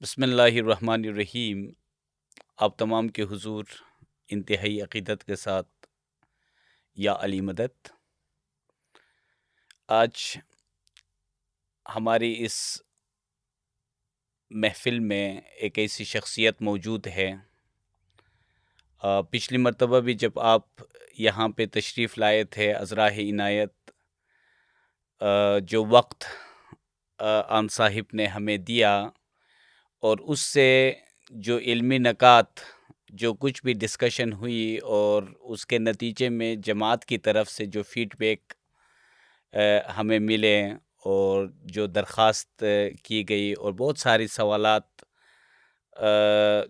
بسم اللہ الرحمن الرحیم۔ آپ تمام کے حضور انتہائی عقیدت کے ساتھ یا علی مدد۔ آج ہماری اس محفل میں ایک ایسی شخصیت موجود ہے۔ پچھلی مرتبہ بھی جب آپ یہاں پہ تشریف لائے تھے، عذراء عنایت جو وقت آن صاحب نے ہمیں دیا اور اس سے جو علمی نکات جو کچھ بھی ڈسکشن ہوئی اور اس کے نتیجے میں جماعت کی طرف سے جو فیڈ بیک ہمیں ملے اور جو درخواست کی گئی اور بہت ساری سوالات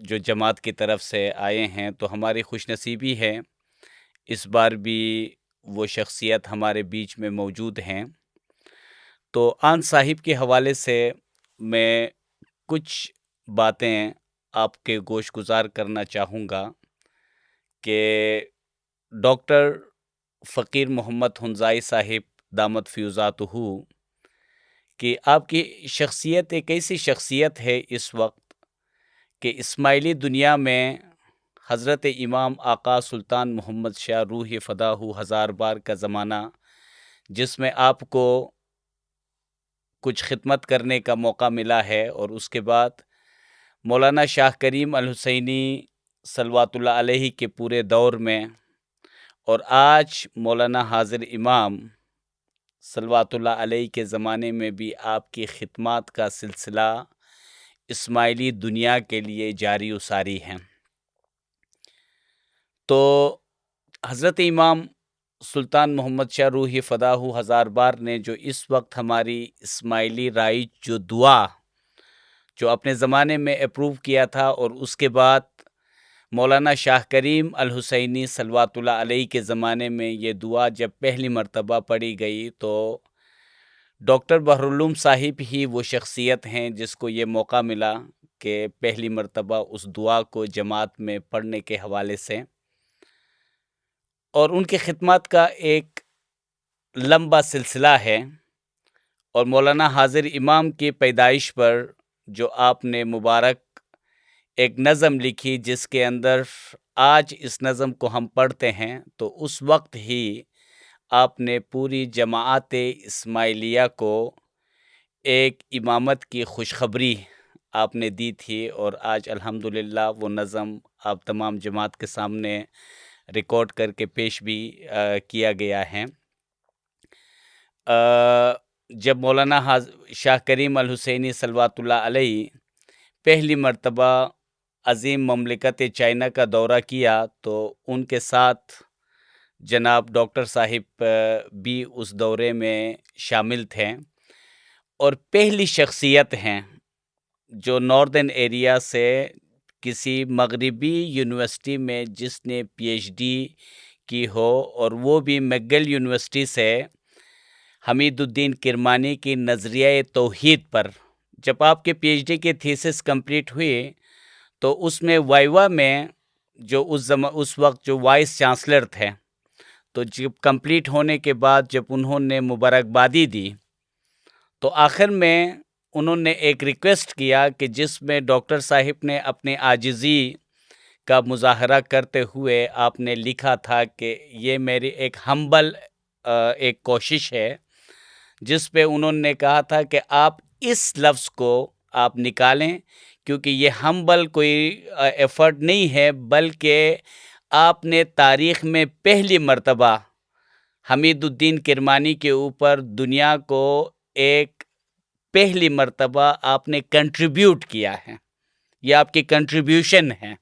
جو جماعت کی طرف سے آئے ہیں، تو ہماری خوش نصیبی ہے اس بار بھی وہ شخصیت ہمارے بیچ میں موجود ہیں۔ تو آن صاحب کے حوالے سے میں کچھ باتیں آپ کے گوش گزار کرنا چاہوں گا کہ ڈاکٹر فقیر محمد ہنزائی صاحب دامت فیوزاتہ کہ آپ کی شخصیت ایک ایسی شخصیت ہے اس وقت کہ اسماعیلی دنیا میں حضرت امام آقا سلطان محمد شاہ روح فداہ ہزار بار کا زمانہ، جس میں آپ کو کچھ خدمت کرنے کا موقع ملا ہے، اور اس کے بعد مولانا شاہ کریم الحسینی صلوات اللہ علیہ کے پورے دور میں، اور آج مولانا حاضر امام صلوات اللہ علیہ کے زمانے میں بھی آپ کی خدمات کا سلسلہ اسماعیلی دنیا کے لیے جاری و ساری ہیں۔ تو حضرت امام سلطان محمد شاہ روح فداہ ہزار بار نے جو اس وقت ہماری اسماعیلی رائج جو دعا جو اپنے زمانے میں اپروو کیا تھا، اور اس کے بعد مولانا شاہ کریم الحسینی صلوات اللہ علیہ کے زمانے میں یہ دعا جب پہلی مرتبہ پڑھی گئی، تو ڈاکٹر بحرالعلوم صاحب ہی وہ شخصیت ہیں جس کو یہ موقع ملا کہ پہلی مرتبہ اس دعا کو جماعت میں پڑھنے کے حوالے سے، اور ان کی خدمات کا ایک لمبا سلسلہ ہے۔ اور مولانا حاضر امام کی پیدائش پر جو آپ نے مبارک ایک نظم لکھی، جس کے اندر آج اس نظم کو ہم پڑھتے ہیں، تو اس وقت ہی آپ نے پوری جماعت اسماعیلیہ کو ایک امامت کی خوشخبری آپ نے دی تھی، اور آج الحمدللہ وہ نظم آپ تمام جماعت کے سامنے ریکارڈ کر کے پیش بھی کیا گیا ہے۔ جب مولانا شاہ کریم الحسینی صلوات اللہ علیہ پہلی مرتبہ عظیم مملکت چائنا کا دورہ کیا، تو ان کے ساتھ جناب ڈاکٹر صاحب بھی اس دورے میں شامل تھے، اور پہلی شخصیت ہیں جو ناردرن ایریا سے کسی مغربی یونیورسٹی میں جس نے پی ایچ ڈی کی ہو، اور وہ بھی میگل یونیورسٹی سے حمید الدین کرمانی کی نظریہ توحید پر۔ جب آپ کے پی ایچ ڈی کی تھیسس کمپلیٹ ہوئی، تو اس میں وائوا میں جو اس وقت جو وائس چانسلر تھے، تو جب کمپلیٹ ہونے کے بعد جب انہوں نے مبارکبادی دی، تو آخر میں انہوں نے ایک ریکویسٹ کیا کہ جس میں ڈاکٹر صاحب نے اپنے عاجزی کا مظاہرہ کرتے ہوئے آپ نے لکھا تھا کہ یہ میری ایک ہمبل ایک کوشش ہے، جس پہ انہوں نے کہا تھا کہ آپ اس لفظ کو آپ نکالیں، کیونکہ یہ ہمبل کوئی ایفرٹ نہیں ہے، بلکہ آپ نے تاریخ میں پہلی مرتبہ حمید الدین کرمانی کے اوپر دنیا کو ایک پہلی مرتبہ آپ نے کنٹریبیوٹ کیا ہے، یہ آپ کی کنٹریبیوشن ہے،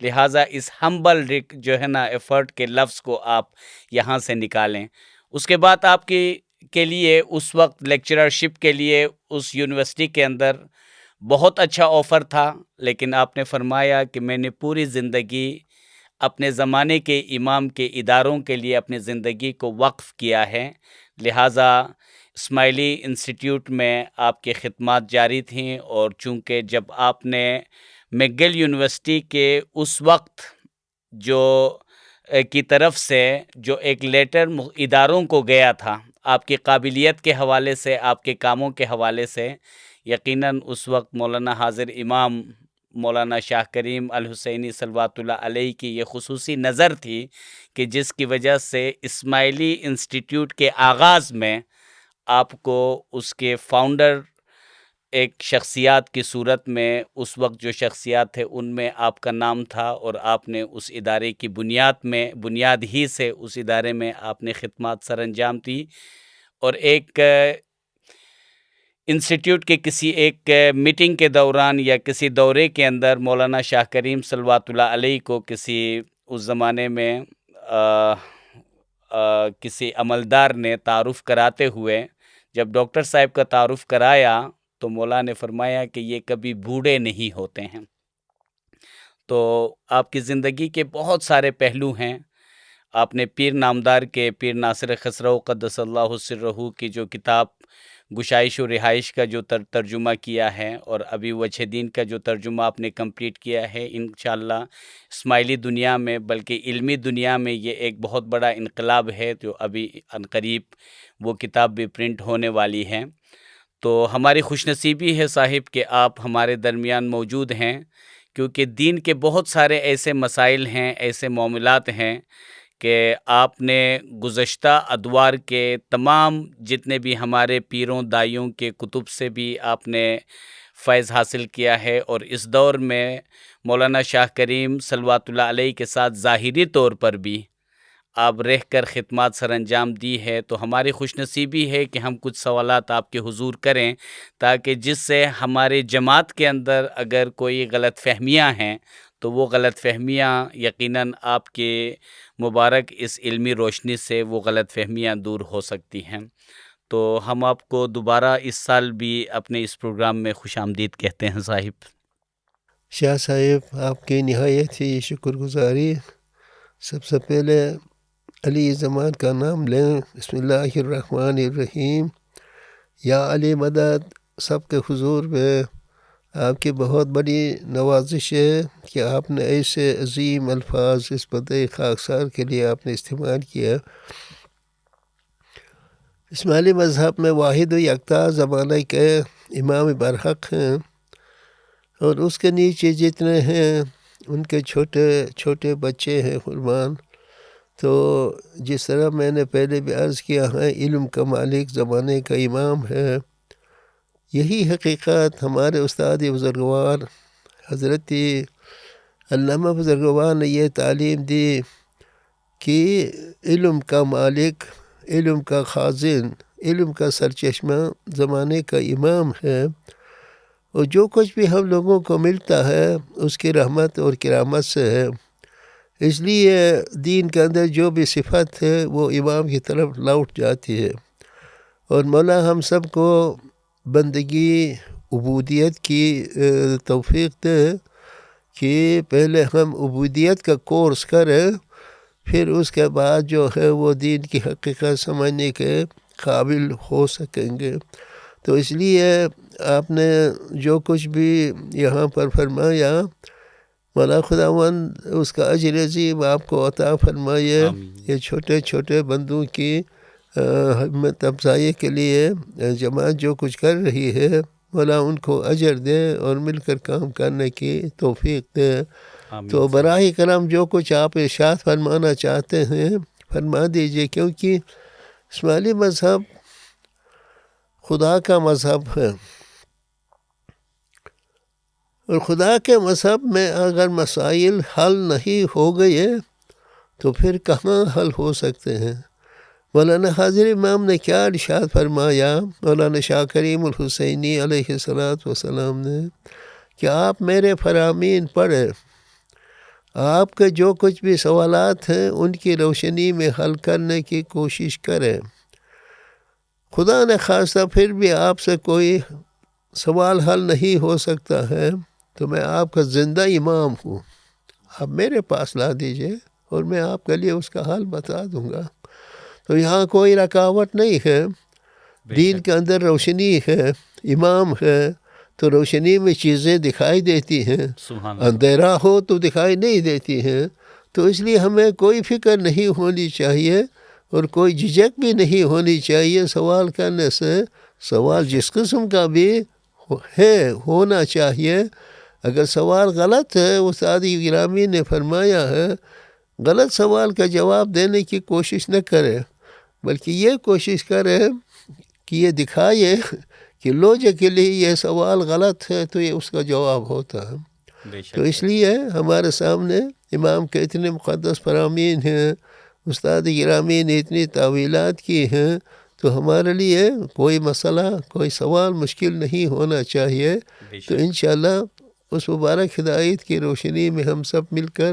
لہٰذا اس ہمبل جو ہے نا ایفرٹ کے لفظ کو آپ یہاں سے نکالیں۔ اس کے بعد آپ کے لیے اس وقت لیکچررشپ کے لیے اس یونیورسٹی کے اندر بہت اچھا آفر تھا، لیکن آپ نے فرمایا کہ میں نے پوری زندگی اپنے زمانے کے امام کے اداروں کے لیے اپنی زندگی کو وقف کیا ہے، لہٰذا اسماعیلی انسٹیٹیوٹ میں آپ کی خدمات جاری تھیں، اور چونکہ جب آپ نے میگل یونیورسٹی کے اس وقت جو کی طرف سے جو ایک لیٹر اداروں کو گیا تھا آپ کی قابلیت کے حوالے سے، آپ کے کاموں کے حوالے سے، یقیناً اس وقت مولانا حاضر امام مولانا شاہ کریم الحسینی صلوات اللہ علیہ کی یہ خصوصی نظر تھی کہ جس کی وجہ سے اسماعیلی انسٹیٹیوٹ کے آغاز میں آپ کو اس کے فاؤنڈر ایک شخصیات کی صورت میں اس وقت جو شخصیات تھے ان میں آپ کا نام تھا، اور آپ نے اس ادارے کی بنیاد ہی سے اس ادارے میں آپ نے خدمات سر انجام دی، اور ایک انسٹیٹیوٹ کے کسی ایک میٹنگ کے دوران یا کسی دورے کے اندر مولانا شاہ کریم صلوات اللہ علیہ کو کسی اس زمانے میں کسی عملدار نے تعارف کراتے ہوئے جب ڈاکٹر صاحب کا تعارف کرایا تو مولا نے فرمایا کہ یہ کبھی بوڑھے نہیں ہوتے ہیں۔ تو آپ کی زندگی کے بہت سارے پہلو ہیں۔ آپ نے پیر نامدار کے پیر ناصر خسرو قدس اللہ سرہ کی جو کتاب گشائش و رہائش کا جو ترجمہ کیا ہے، اور ابھی وجہ دین کا جو ترجمہ آپ نے کمپلیٹ کیا ہے، انشاءاللہ اسماعیلی دنیا میں بلکہ علمی دنیا میں یہ ایک بہت بڑا انقلاب ہے، جو ابھی عنقریب وہ کتاب بھی پرنٹ ہونے والی ہے۔ تو ہماری خوش نصیبی ہے صاحب کہ آپ ہمارے درمیان موجود ہیں، کیونکہ دین کے بہت سارے ایسے مسائل ہیں، ایسے معاملات ہیں کہ آپ نے گزشتہ ادوار کے تمام جتنے بھی ہمارے پیروں دائیوں کے کتب سے بھی آپ نے فیض حاصل کیا ہے، اور اس دور میں مولانا شاہ کریم صلوات اللہ علیہ کے ساتھ ظاہری طور پر بھی آپ رہ کر خدمات سر انجام دی ہے۔ تو ہماری خوش نصیبی ہے کہ ہم کچھ سوالات آپ کے حضور کریں، تاکہ جس سے ہمارے جماعت کے اندر اگر کوئی غلط فہمیاں ہیں تو وہ غلط فہمیاں یقیناً آپ کے مبارک اس علمی روشنی سے وہ غلط فہمیاں دور ہو سکتی ہیں۔ تو ہم آپ کو دوبارہ اس سال بھی اپنے اس پروگرام میں خوش آمدید کہتے ہیں صاحب۔ شاہ صاحب آپ کی نہایت ہی شکر گزاری۔ سب سے پہلے علی زمان کا نام لیں، بسم اللہ الرحمن الرحیم۔ یا علی مدد سب کے حضور میں آپ کی بہت بڑی نوازش ہے کہ آپ نے ایسے عظیم الفاظ اس بدع خاکسار کے لیے آپ نے استعمال کیا۔ اسماعیلی مذہب میں واحد و یکتا زمانہ کے امام برحق ہیں، اور اس کے نیچے جتنے ہیں ان کے چھوٹے چھوٹے بچے ہیں قربان۔ تو جس طرح میں نے پہلے بھی عرض کیا ہے، علم کا مالک زمانے کا امام ہے۔ یہی حقیقت ہمارے استاد بزرگوار حضرت علامہ بزرگوار نے یہ تعلیم دی کہ علم کا مالک، علم کا خازن، علم کا سرچشمہ زمانے کا امام ہے، اور جو کچھ بھی ہم لوگوں کو ملتا ہے اس کی رحمت اور کرامت سے ہے۔ اس لیے دین کے اندر جو بھی صفت ہے وہ امام کی طرف لوٹ جاتی ہے، اور مولا ہم سب کو بندگی عبودیت کی توفیق دے کہ پہلے ہم عبودیت کا کورس کریں، پھر اس کے بعد جو ہے وہ دین کی حقیقت سمجھنے کے قابل ہو سکیں گے۔ تو اس لیے آپ نے جو کچھ بھی یہاں پر فرمایا، مولا خداوند اس کا اجر عظیم آپ کو عطا فرمائے۔ یہ چھوٹے چھوٹے بندوں کی ہمت افزائی کے لیے جماعت جو کچھ کر رہی ہے، مولا ان کو اجر دے اور مل کر کام کرنے کی توفیق دے۔ تو براہ کرم جو کچھ آپ ارشاد فرمانا چاہتے ہیں فرما دیجئے، کیونکہ اسماعیلی مذہب خدا کا مذہب ہے، اور خدا کے مذہب میں اگر مسائل حل نہیں ہو گئے تو پھر کہاں حل ہو سکتے ہیں؟ مولانا حاضر امام نے کیا ارشاد فرمایا، مولانا شاہ کریم الحسینی علیہ السلام نے، کہ آپ میرے فرامین پڑھیں، آپ کے جو کچھ بھی سوالات ہیں ان کی روشنی میں حل کرنے کی کوشش کریں۔ خدا نے خواستہ پھر بھی آپ سے کوئی سوال حل نہیں ہو سکتا ہے تو میں آپ کا زندہ امام ہوں، آپ میرے پاس لا دیجئے اور میں آپ کے لیے اس کا حل بتا دوں گا۔ تو یہاں کوئی رکاوٹ نہیں ہے، دین کے اندر روشنی ہے، امام ہے تو روشنی میں چیزیں دکھائی دیتی ہیں، اندھیرا ہو تو دکھائی نہیں دیتی ہیں۔ تو اس لیے ہمیں کوئی فکر نہیں ہونی چاہیے اور کوئی جھجک بھی نہیں ہونی چاہیے سوال کرنے سے۔ سوال جس قسم کا بھی ہونا چاہیے. اگر سوال غلط ہے، استاد گرامی نے فرمایا ہے غلط سوال کا جواب دینے کی کوشش نہ کرے، بلکہ یہ کوشش کرے کہ یہ دکھائے کہ لوجیکلی یہ سوال غلط ہے تو یہ اس کا جواب ہوتا ہے. تو اس لیے ہمارے سامنے امام کے اتنے مقدس فرامین ہیں، استاد گرامی نے اتنی تعویلات کی ہیں، تو ہمارے لیے کوئی مسئلہ، کوئی سوال مشکل نہیں ہونا چاہیے. تو انشاءاللہ اس مبارک ہدایت کی روشنی میں ہم سب مل کر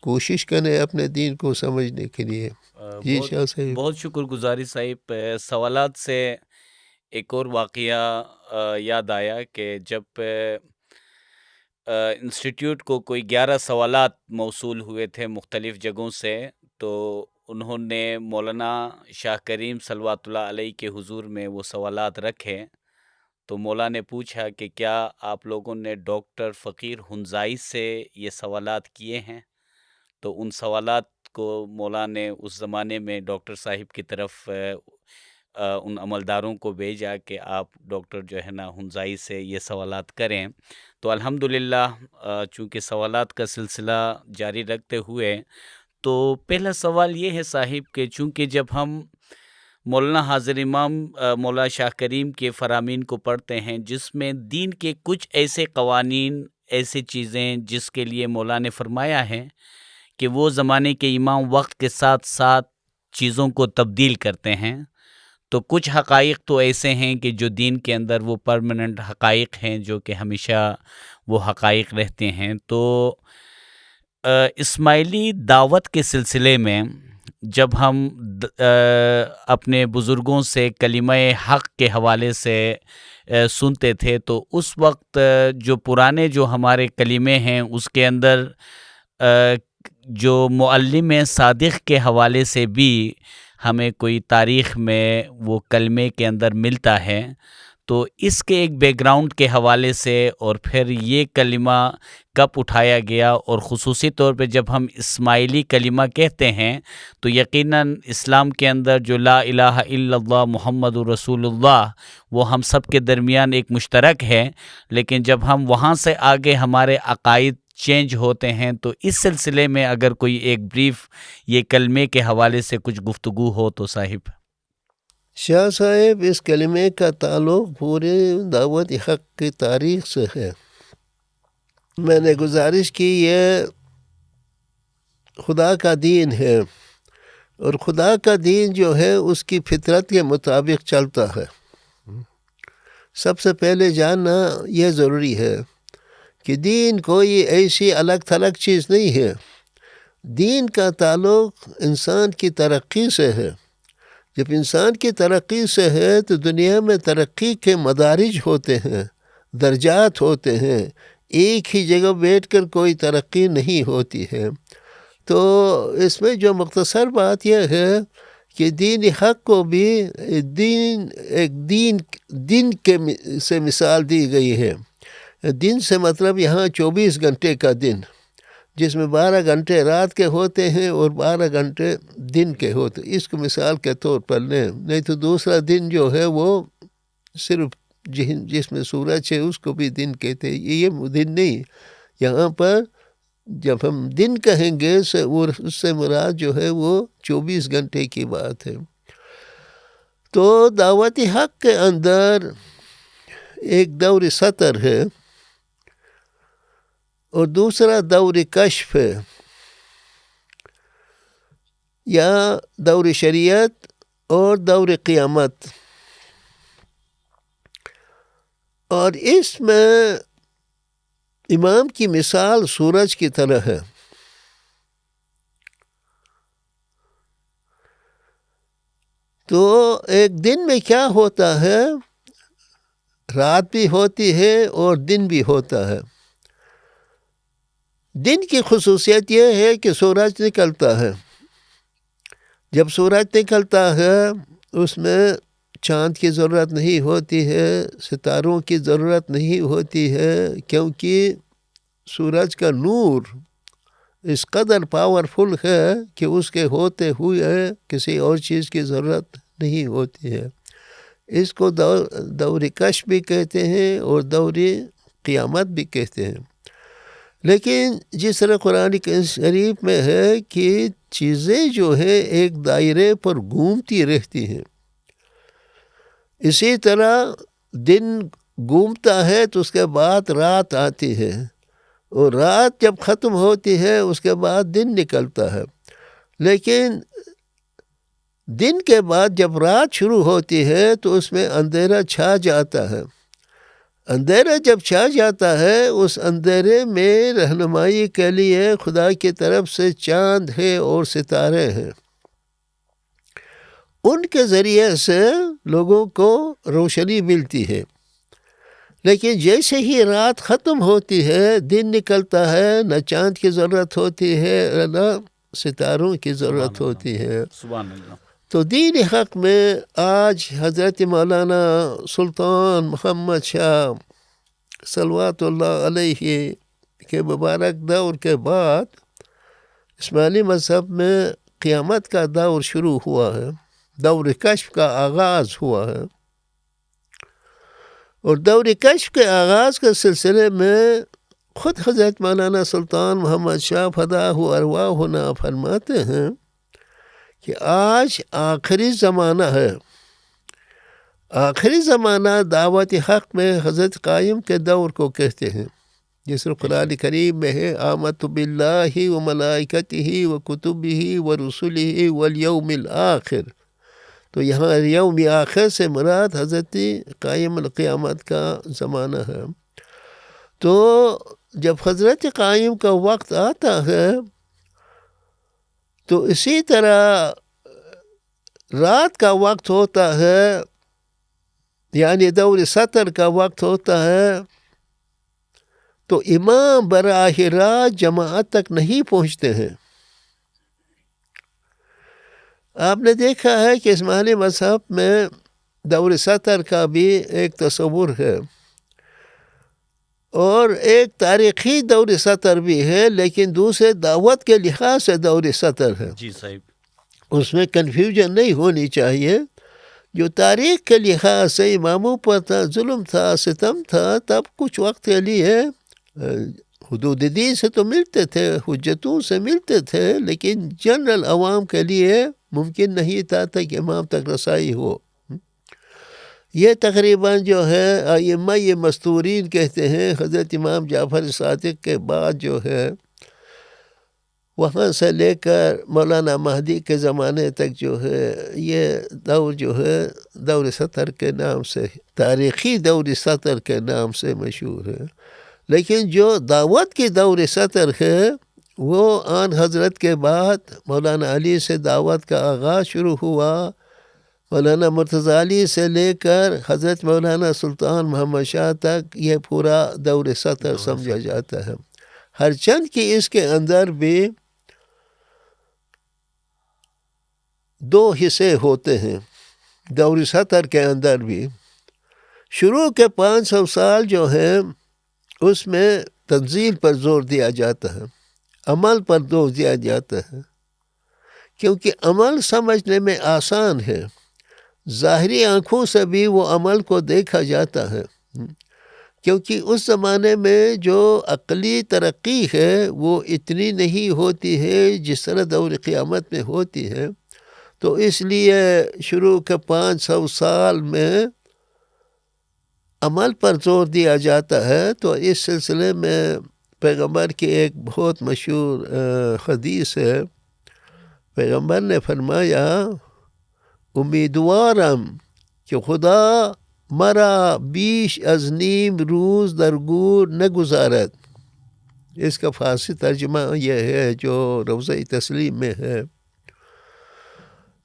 کوشش کریں اپنے دین کو سمجھنے کے لیے. جی شاہ صاحب. بہت شکر گزاری صاحب. سوالات سے ایک اور واقعہ یاد آیا کہ جب انسٹیٹیوٹ کو کوئی 11 سوالات موصول ہوئے تھے مختلف جگہوں سے، تو انہوں نے مولانا شاہ کریم صلوات اللہ علیہ کے حضور میں وہ سوالات رکھے. تو مولا نے پوچھا کہ کیا آپ لوگوں نے ڈاکٹر فقیر ہنزائی سے یہ سوالات کیے ہیں؟ تو ان سوالات کو مولا نے اس زمانے میں ڈاکٹر صاحب کی طرف ان عملداروں کو بھیجا کہ آپ ڈاکٹر جو ہے نا ہنزائی سے یہ سوالات کریں. تو الحمدللہ چونکہ سوالات کا سلسلہ جاری رکھتے ہوئے، تو پہلا سوال یہ ہے صاحب کہ چونکہ جب ہم مولانا حاضر امام مولا شاہ کریم کے فرامین کو پڑھتے ہیں جس میں دین کے کچھ ایسے قوانین، ایسی چیزیں جس کے لیے مولا نے فرمایا ہے کہ وہ زمانے کے امام وقت کے ساتھ ساتھ چیزوں کو تبدیل کرتے ہیں، تو کچھ حقائق تو ایسے ہیں کہ جو دین کے اندر وہ پرماننٹ حقائق ہیں جو کہ ہمیشہ وہ حقائق رہتے ہیں. تو اسماعیلی دعوت کے سلسلے میں جب ہم اپنے بزرگوں سے کلمہ حق کے حوالے سے سنتے تھے، تو اس وقت جو پرانے جو ہمارے کلمے ہیں اس کے اندر جو معلم صادق کے حوالے سے بھی ہمیں کوئی تاریخ میں وہ کلمے کے اندر ملتا ہے. تو اس کے ایک بیک گراؤنڈ کے حوالے سے اور پھر یہ کلمہ کب اٹھایا گیا، اور خصوصی طور پہ جب ہم اسماعیلی کلمہ کہتے ہیں تو یقیناً اسلام کے اندر جو لا الہ الا اللہ محمد رسول اللہ وہ ہم سب کے درمیان ایک مشترک ہے، لیکن جب ہم وہاں سے آگے ہمارے عقائد چینج ہوتے ہیں، تو اس سلسلے میں اگر کوئی ایک بریف یہ کلمے کے حوالے سے کچھ گفتگو ہو تو صاحب. شاہ صاحب اس کلمے کا تعلق پورے دعوت حق کی تاریخ سے ہے. میں نے گزارش کی یہ خدا کا دین ہے، اور خدا کا دین جو ہے اس کی فطرت کے مطابق چلتا ہے. سب سے پہلے جاننا یہ ضروری ہے کہ دین کوئی ایسی الگ تھلگ چیز نہیں ہے. دین کا تعلق انسان کی ترقی سے ہے. جب انسان کی ترقی سے ہے تو دنیا میں ترقی کے مدارج ہوتے ہیں، درجات ہوتے ہیں. ایک ہی جگہ بیٹھ کر کوئی ترقی نہیں ہوتی ہے. تو اس میں جو مختصر بات یہ ہے کہ دین حق کو بھی دن کے سے مثال دی گئی ہے. دن سے مطلب یہاں 24 گھنٹے کا دن، جس میں 12 گھنٹے رات کے ہوتے ہیں اور 12 گھنٹے دن کے ہوتے ہیں. اس کو مثال کے طور پر لیں، نہیں تو دوسرا دن جو ہے وہ صرف جس میں سورج ہے اس کو بھی دن کہتے ہیں. یہ دن نہیں. یہاں پر جب ہم دن کہیں گے اور اس سے مراد جو ہے وہ 24 گھنٹے کی بات ہے. تو دعوت حق کے اندر ایک دور سطر ہے اور دوسرا دور کشف ہے، یا دور شریعت اور دور قیامت. اور اس میں امام کی مثال سورج کی طرح ہے. تو ایک دن میں کیا ہوتا ہے، رات بھی ہوتی ہے اور دن بھی ہوتا ہے. دن کی خصوصیت یہ ہے کہ سورج نکلتا ہے. جب سورج نکلتا ہے اس میں چاند کی ضرورت نہیں ہوتی ہے، ستاروں کی ضرورت نہیں ہوتی ہے، کیونکہ سورج کا نور اس قدر پاورفل ہے کہ اس کے ہوتے ہوئے کسی اور چیز کی ضرورت نہیں ہوتی ہے. اس کو دور کشف بھی کہتے ہیں اور دور قیامت بھی کہتے ہیں. لیکن جس طرح قرآن شریف میں ہے کہ چیزیں جو ہیں ایک دائرے پر گھومتی رہتی ہیں، اسی طرح دن گھومتا ہے تو اس کے بعد رات آتی ہے، اور رات جب ختم ہوتی ہے اس کے بعد دن نکلتا ہے. لیکن دن کے بعد جب رات شروع ہوتی ہے تو اس میں اندھیرا چھا جاتا ہے. اندھیرا جب چھا جاتا ہے اس اندھیرے میں رہنمائی کے لیے خدا کی طرف سے چاند ہے اور ستارے ہیں، ان کے ذریعے سے لوگوں کو روشنی ملتی ہے. لیکن جیسے ہی رات ختم ہوتی ہے دن نکلتا ہے، نہ چاند کی ضرورت ہوتی ہے نہ ستاروں کی ضرورت ہوتی ہے. سبحان اللہ. تو دین حق میں آج حضرت مولانا سلطان محمد شاہ صلوات اللہ علیہ کے مبارک دور کے بعد اسماعیلی مذہب میں قیامت کا دور شروع ہوا ہے، دور کشف کا آغاز ہوا ہے. اور دور کشف کے آغاز کے سلسلے میں خود حضرت مولانا سلطان محمد شاہ فداہ ارواحنا فرماتے ہیں کہ آج آخری زمانہ ہے. آخری زمانہ دعوت حق میں حضرت قائم کے دور کو کہتے ہیں، جس قرآن کریم میں ہے آمنت باللہ و ملائکتہ و کتبہ و رسلہ والیوم الآخر. تو یہاں یوم آخر سے مراد حضرت قائم القیامت کا زمانہ ہے. تو جب حضرت قائم کا وقت آتا ہے تو اسی طرح رات کا وقت ہوتا ہے، یعنی دور سطر کا وقت ہوتا ہے، تو امام براہ راست جماعت تک نہیں پہنچتے ہیں. آپ نے دیکھا ہے کہ اسماعیلی مذہب میں دور سطر کا بھی ایک تصور ہے اور ایک تاریخی دور سطر بھی ہے، لیکن دوسرے دعوت کے لحاظ سے دور سطر ہے. جی صاحب. اس میں کنفیوژن نہیں ہونی چاہیے. جو تاریخ کے لحاظ سے اماموں پر تھا، ظلم تھا، ستم تھا، تب کچھ وقت کے لیے حدود دین سے تو ملتے تھے، حجتوں سے ملتے تھے، لیکن جنرل عوام کے لیے ممکن نہیں تھا کہ امام تک رسائی ہو. یہ تقریباً جو ہے ائمہ یہ مستورین کہتے ہیں حضرت امام جعفر صادق کے بعد جو ہے وہاں سے لے کر مولانا مہدی کے زمانے تک جو ہے یہ دور جو ہے دور سطر کے نام سے، تاریخی دور سطر کے نام سے مشہور ہے. لیکن جو دعوت کی دور سطر ہے وہ آن حضرت کے بعد مولانا علی سے دعوت کا آغاز شروع ہوا. مولانا مرتضی علی سے لے کر حضرت مولانا سلطان محمد شاہ تک یہ پورا دور سطر سمجھا جاتا ہے. ہر چند کی اس کے اندر بھی دو حصے ہوتے ہیں. دور سطر کے اندر بھی شروع کے 500 سال جو ہیں اس میں تنزیل پر زور دیا جاتا ہے، عمل پر زور دیا جاتا ہے، کیونکہ عمل سمجھنے میں آسان ہے، ظاہری آنکھوں سے بھی وہ عمل کو دیکھا جاتا ہے. کیونکہ اس زمانے میں جو عقلی ترقی ہے وہ اتنی نہیں ہوتی ہے جس طرح دور قیامت میں ہوتی ہے. تو اس لیے شروع کے 500 سال میں عمل پر زور دیا جاتا ہے. تو اس سلسلے میں پیغمبر کی ایک بہت مشہور حدیث ہے. پیغمبر نے فرمایا امیدوارم کہ خدا مرا بیش از نیم روز در گور نگزارد. اس کا فارسی ترجمہ یہ ہے جو روضہ تسلیم میں ہے.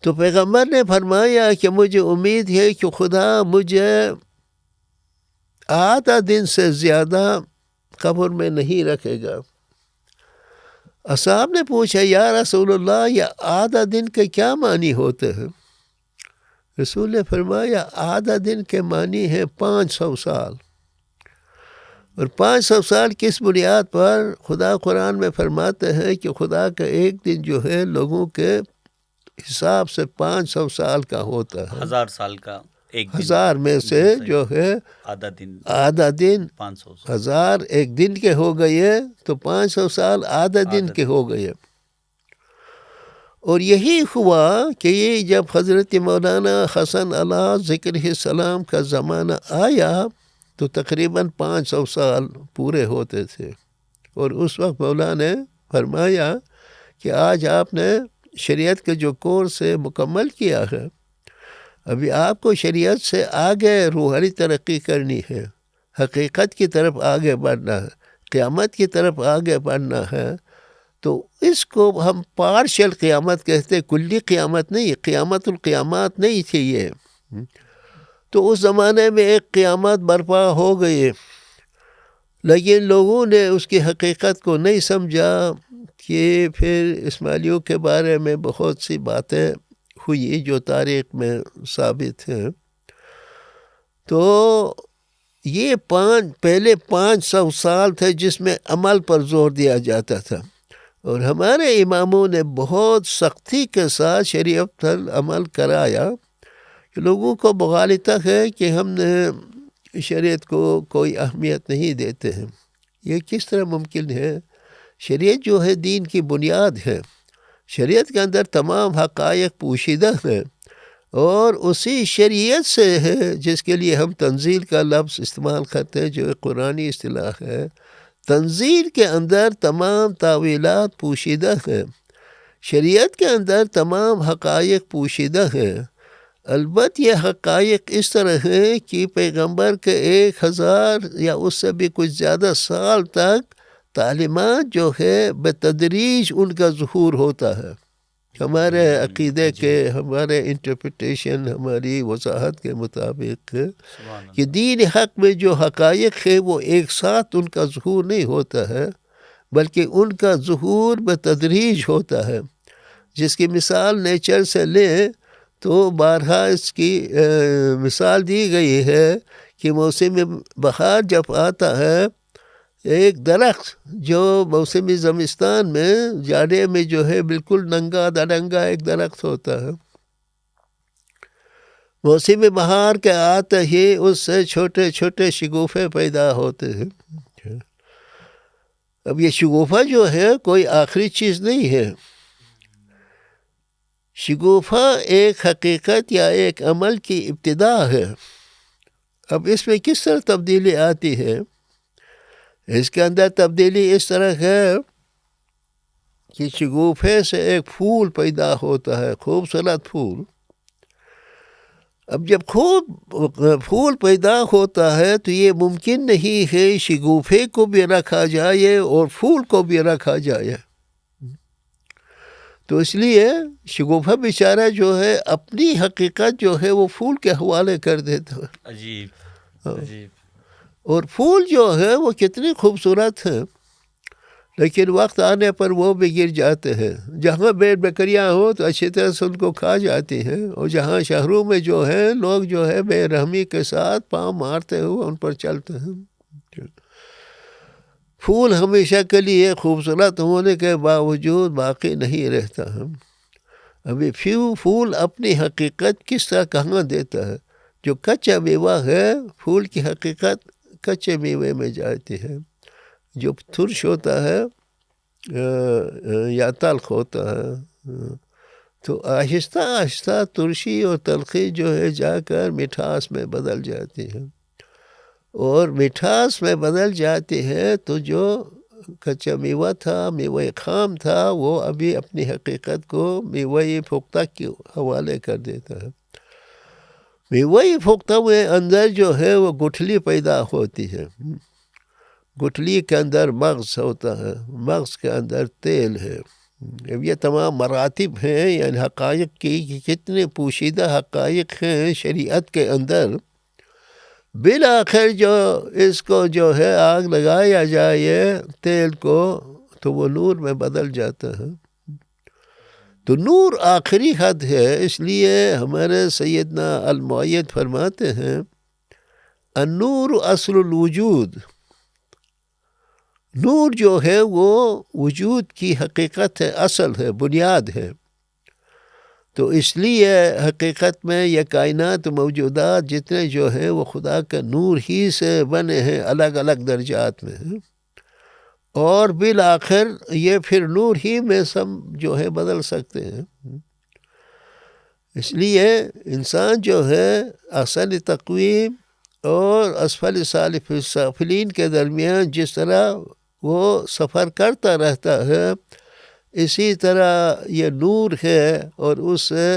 تو پیغمبر نے فرمایا کہ مجھے امید ہے کہ خدا مجھے آدھا دن سے زیادہ قبر میں نہیں رکھے گا. اصحاب نے پوچھا یا رسول اللہ یہ آدھا دن کے کیا معنی ہوتے ہیں؟ رسول نے فرمایا آدھا دن کے معنی ہے 500 سال. اور 500 سال کس بنیاد پر؟ خدا قرآن میں فرماتے ہیں کہ خدا کا ایک دن جو ہے لوگوں کے حساب سے 500 سال کا ہوتا ہے، 1000 سال کا. 1000 میں سے جو ہے آدھا دن 1000 ایک دن کے ہو گئے تو 500 سال آدھا دن کے ہو گئے. اور یہی ہوا کہ یہ جب حضرت مولانا حسن علیہ ذکر السلام کا زمانہ آیا تو تقریباً 500 سال پورے ہوتے تھے. اور اس وقت مولانا نے فرمایا کہ آج آپ نے شریعت کا جو کورس ہے مکمل کیا ہے، ابھی آپ کو شریعت سے آگے روحانی ترقی کرنی ہے، حقیقت کی طرف آگے بڑھنا ہے، قیامت کی طرف آگے بڑھنا ہے. تو اس کو ہم پارشل قیامت کہتے، کلی قیامت نہیں، قیامت القیامات نہیں تھی یہ. تو اس زمانے میں ایک قیامت برپا ہو گئی، لیکن لوگوں نے اس کی حقیقت کو نہیں سمجھا. کہ پھر اسماعیلیوں کے بارے میں بہت سی باتیں ہوئی جو تاریخ میں ثابت ہیں. تو یہ پہلے 500 سال تھے جس میں عمل پر زور دیا جاتا تھا، اور ہمارے اماموں نے بہت سختی کے ساتھ شریعت پر عمل کرایا. لوگوں کو مغالطہ ہے کہ ہم نے شریعت کو کوئی اہمیت نہیں دیتے ہیں. یہ کس طرح ممکن ہے؟ شریعت جو ہے دین کی بنیاد ہے. شریعت کے اندر تمام حقائق پوشیدہ ہیں، اور اسی شریعت سے ہے جس کے لیے ہم تنزیل کا لفظ استعمال کرتے ہیں، جو قرآنی اصطلاح ہے. تنزیل کے اندر تمام تاویلات پوشیدہ ہیں، شریعت کے اندر تمام حقائق پوشیدہ ہیں. البتہ یہ حقائق اس طرح ہیں کہ پیغمبر کے 1000 یا اس سے بھی کچھ زیادہ سال تک تعلیمات جو ہے بتدریج ان کا ظہور ہوتا ہے. ہمارے عقیدے کے، ہمارے انٹرپریٹیشن، ہماری وضاحت کے مطابق کہ دین حق میں جو حقائق ہے وہ ایک ساتھ ان کا ظہور نہیں ہوتا ہے، بلکہ ان کا ظہور بتدریج ہوتا ہے. جس کی مثال نیچر سے لیں تو بارہا اس کی مثال دی گئی ہے کہ موسم بہار جب آتا ہے، ایک درخت جو موسم زمستان میں جاڑے میں جو ہے بالکل ننگا دڑنگا ایک درخت ہوتا ہے، موسم بہار کے آتے ہی اس سے چھوٹے چھوٹے شگوفے پیدا ہوتے ہیں. اب یہ شگوفہ جو ہے کوئی آخری چیز نہیں ہے. شگوفہ ایک حقیقت یا ایک عمل کی ابتدا ہے. اب اس میں کس طرح تبدیلی آتی ہے؟ اس کے اندر تبدیلی اس طرح ہے کہ شگوفے سے ایک پھول پیدا ہوتا ہے، خوبصورت پھول. اب جب پھول پیدا ہوتا ہے تو یہ ممکن نہیں ہے شگوفے کو بھی رکھا جائے اور پھول کو بھی رکھا جائے. تو اس لیے شگوفہ بیچارہ جو ہے اپنی حقیقت جو ہے وہ پھول کے حوالے کر دیتا ہے. عجیب عجیب. اور پھول جو ہے وہ کتنی خوبصورت ہیں، لیکن وقت آنے پر وہ بھی گر جاتے ہیں. جہاں بھیڑ بکریاں ہوں تو اچھی طرح سے ان کو کھا جاتی ہیں، اور جہاں شہروں میں جو ہے لوگ جو ہے بے رحمی کے ساتھ پاؤں مارتے ہوئے ان پر چلتے ہیں. پھول ہمیشہ کے لیے خوبصورت ہونے کے باوجود باقی نہیں رہتا ہے. ابھی پھول اپنی حقیقت کس طرح کہاں دیتا ہے؟ جو کچا میوہ ہے، پھول کی حقیقت کچے میوے میں جاتی ہے. جو ترش ہوتا ہے یا تلخ ہوتا ہے، تو آہستہ آہستہ ترشی اور تلخی جو ہے جا کر مٹھاس میں بدل جاتی ہے. اور مٹھاس میں بدل جاتی ہے تو جو کچا میوہ تھا، میوہ خام تھا، وہ ابھی اپنی حقیقت کو میوہ پختہ کے حوالے کر دیتا ہے. میوہ پختہ میں اندر جو ہے وہ گٹھلی پیدا ہوتی ہے. گٹھلی کے اندر مغز ہوتا ہے، مغز کے اندر تیل ہے. یہ تمام مراتب ہیں، یعنی حقائق کی کہ کتنے پوشیدہ حقائق ہیں شریعت کے اندر. بالآخر جو اس کو جو ہے آگ لگایا جائے تیل کو تو وہ نور میں بدل جاتا ہے. تو نور آخری حد ہے. اس لیے ہمارے سیدنا المؤید فرماتے ہیں النور اصل الوجود. نور جو ہے وہ وجود کی حقیقت ہے، اصل ہے، بنیاد ہے. تو اس لیے حقیقت میں یہ کائنات موجودات جتنے جو ہیں وہ خدا کا نور ہی سے بنے ہیں الگ الگ درجات میں، اور بالآخر یہ پھر نور ہی میں سب جو ہے بدل سکتے ہیں۔ اس لیے انسان جو ہے احسن تقویم اور اسفل سافلین کے درمیان جس طرح وہ سفر کرتا رہتا ہے، اسی طرح یہ نور ہے اور اس سے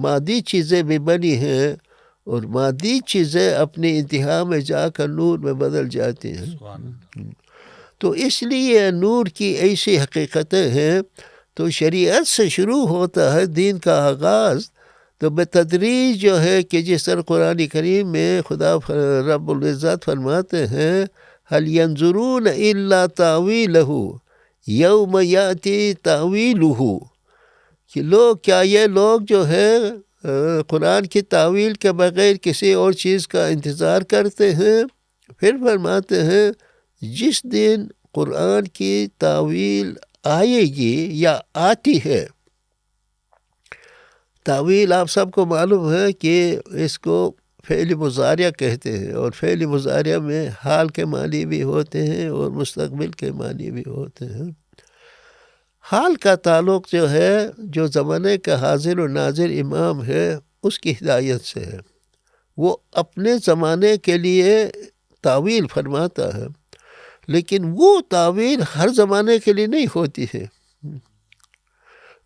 مادی چیزیں بھی بنی ہیں، اور مادی چیزیں اپنی انتہا میں جا کر نور میں بدل جاتی ہیں۔ تو اس لیے نور کی ایسی حقیقتیں ہیں۔ تو شریعت سے شروع ہوتا ہے دین کا آغاز، تو بتدریج جو ہے کہ جس طرح قرآن کریم میں خدا رب العزت فرماتے ہیں هل ينظرون الا تاویلہ یوم یاتی تاویلہ، کہ کیا یہ لوگ جو ہے قرآن کی تعویل کے بغیر کسی اور چیز کا انتظار کرتے ہیں؟ پھر فرماتے ہیں جس دن قرآن کی تعویل آئے گی یا آتی ہے۔ تعویل آپ سب کو معلوم ہے کہ اس کو فعل مضارع کہتے ہیں، اور فعل مضارع میں حال کے معنی بھی ہوتے ہیں اور مستقبل کے معنی بھی ہوتے ہیں۔ حال کا تعلق جو ہے جو زمانے کا حاضر و ناظر امام ہے اس کی ہدایت سے ہے، وہ اپنے زمانے کے لیے تعویل فرماتا ہے، لیکن وہ تعویل ہر زمانے کے لیے نہیں ہوتی ہے۔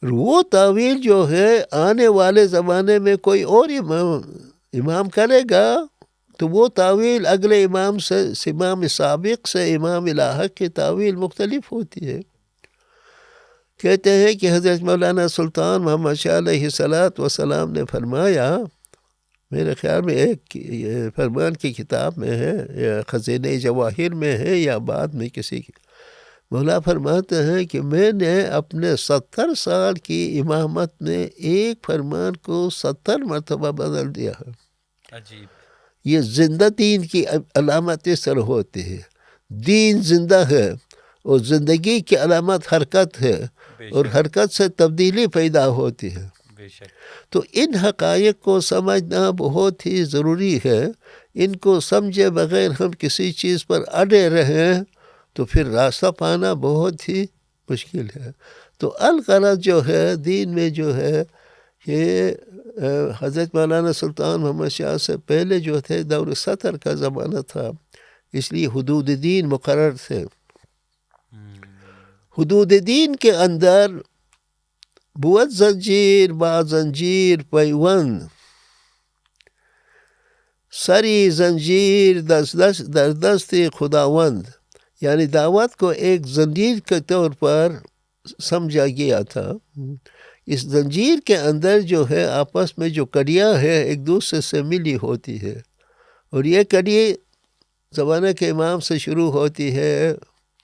وہ تعویل جو ہے آنے والے زمانے میں کوئی اور امام کرے گا تو وہ تعویل اگلے امام سے، امام سابق سے امام لاحق کی تعویل مختلف ہوتی ہے۔ کہتے ہیں کہ حضرت مولانا سلطان محمد شاہ علیہ السلام نے فرمایا، میرے خیال میں ایک فرمان کی کتاب میں ہے یا خزینہ جواہر میں ہے یا بعد میں کسی کی، مولا فرماتے ہیں کہ میں نے اپنے 70 سال کی امامت میں ایک فرمان کو 70 مرتبہ بدل دیا ہے۔ عجیب۔ یہ زندہ دین کی علامت اس طرح ہوتی ہے، دین زندہ ہے اور زندگی کی علامت حرکت ہے، اور حرکت سے تبدیلی پیدا ہوتی ہے۔ بے شک۔ تو ان حقائق کو سمجھنا بہت ہی ضروری ہے۔ ان کو سمجھے بغیر ہم کسی چیز پر اڑے رہیں تو پھر راستہ پانا بہت ہی مشکل ہے۔ تو الغرض جو ہے دین میں جو ہے کہ حضرت مولانا سلطان محمد شاہ سے پہلے جو تھے دور سطر کا زمانہ تھا، اس لیے حدود دین مقرر تھے۔ حدود دین کے اندر بود زنجیر با زنجیر پیوند، سری زنجیر در دست خداوند، یعنی دعوت کو ایک زنجیر کے طور پر سمجھا گیا تھا۔ اس زنجیر کے اندر جو ہے آپس میں جو کڑیاں ہیں ایک دوسرے سے ملی ہوتی ہے، اور یہ کڑی زمانے کے امام سے شروع ہوتی ہے،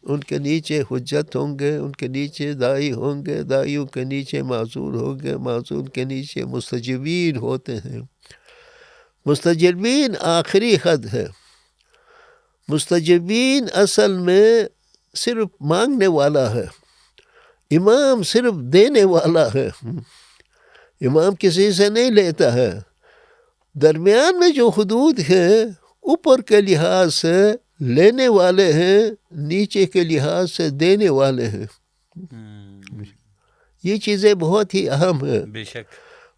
ان کے نیچے حجت ہوں گے، ان کے نیچے دائی ہوں گے، دائیوں کے نیچے معذور ہوں گے، معذور کے نیچے مستجیبین ہوتے ہیں۔ مستجیبین آخری حد ہے۔ مستجیبین اصل میں صرف مانگنے والا ہے، امام صرف دینے والا ہے، امام کسی سے نہیں لیتا ہے۔ درمیان میں جو حدود ہیں اوپر کے لحاظ سے لینے والے ہیں، نیچے کے لحاظ سے دینے والے ہیں۔ یہ چیزیں بہت ہی اہم ہیں۔ بے شک۔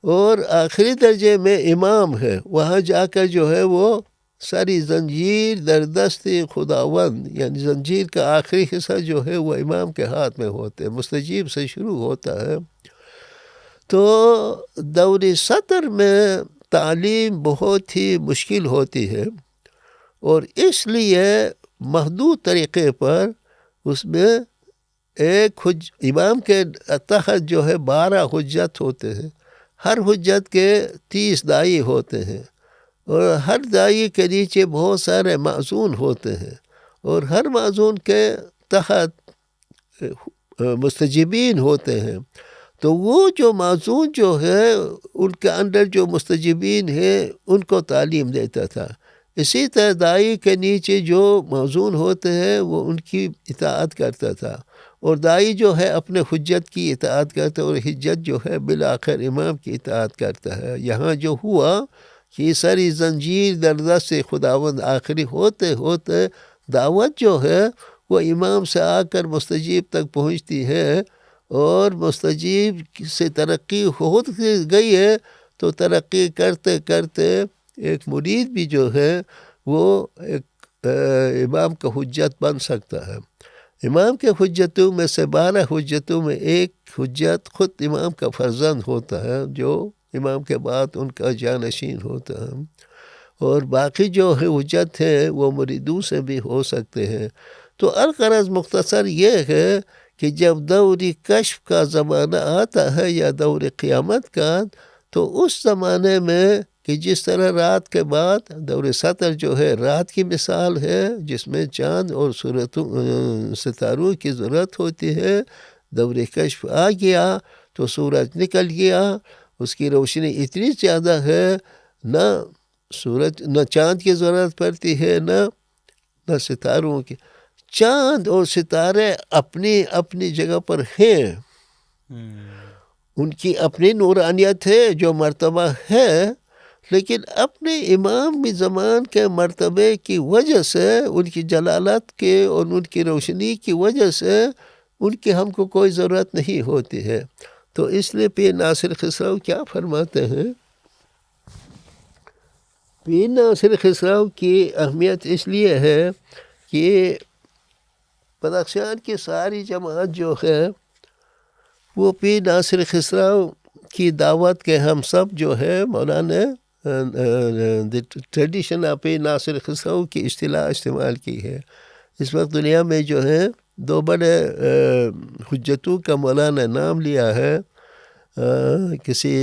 اور آخری درجے میں امام ہے، وہاں جا کر جو ہے وہ ساری زنجیر در دست خداوند، یعنی زنجیر کا آخری حصہ جو ہے وہ امام کے ہاتھ میں ہوتے ہیں، مستجیب سے شروع ہوتا ہے۔ تو دور سطر میں تعلیم بہت ہی مشکل ہوتی ہے، اور اس لیے محدود طریقے پر اس میں ایک امام کے تحت جو ہے 12 حجت ہوتے ہیں، ہر حجت کے 30 دائی ہوتے ہیں، اور ہر دائی کے نیچے بہت سارے معزون ہوتے ہیں، اور ہر معزون کے تحت مستجیبین ہوتے ہیں۔ تو وہ جو معزون جو ہے ان کے اندر جو مستجیبین ہیں ان کو تعلیم دیتا تھا۔ اسی طرح دائی کے نیچے جو موزون ہوتے ہیں وہ ان کی اطاعت کرتا تھا، اور دائی جو ہے اپنے حجت کی اطاعت کرتا ہے، اور حجت جو ہے بالآخر امام کی اطاعت کرتا ہے۔ یہاں جو ہوا کہ ساری زنجیر در دست خداوند آخری ہوتے ہوتے دعوت جو ہے وہ امام سے آ کر مستجیب تک پہنچتی ہے، اور مستجیب سے ترقی ہوت گئی ہے تو ترقی کرتے کرتے ایک مرید بھی جو ہے وہ ایک امام کا حجت بن سکتا ہے۔ امام کے حجتوں میں سے 12 حجتوں میں ایک حجت خود امام کا فرزند ہوتا ہے، جو امام کے بعد ان کا جانشین ہوتا ہے، اور باقی جو حجت ہے وہ مریدوں سے بھی ہو سکتے ہیں۔ تو الغرض مختصر یہ ہے کہ جب دور کشف کا زمانہ آتا ہے یا دور قیامت کا، تو اس زمانے میں کہ جس طرح رات کے بعد دور سطر جو ہے رات کی مثال ہے، جس میں چاند اور ستاروں کی ضرورت ہوتی ہے، دور کشف آ گیا تو سورج نکل گیا، اس کی روشنی اتنی زیادہ ہے، نہ چاند کی ضرورت پڑتی ہے نہ ستاروں کی۔ چاند اور ستارے اپنی اپنی جگہ پر ہیں، ان کی اپنی نورانیت ہے جو مرتبہ ہے، لیکن اپنے امام زمان کے مرتبے کی وجہ سے، ان کی جلالت کے اور ان کی روشنی کی وجہ سے ان کی ہم کو کوئی ضرورت نہیں ہوتی ہے۔ تو اس لیے پیر ناصر خسرو کیا فرماتے ہیں؟ پیر ناصر خسرو کی اہمیت اس لیے ہے کہ بدخشان کی ساری جماعت جو ہے وہ پیر ناصر خسرو کی دعوت کے ہم سب جو ہے مولانا ٹریڈیشن آف پیر ناصر خسرو کی اصطلاح استعمال کی ہے۔ اس وقت دنیا میں جو ہے 2 بڑے حجتوں کا مولانا نام لیا ہے کسی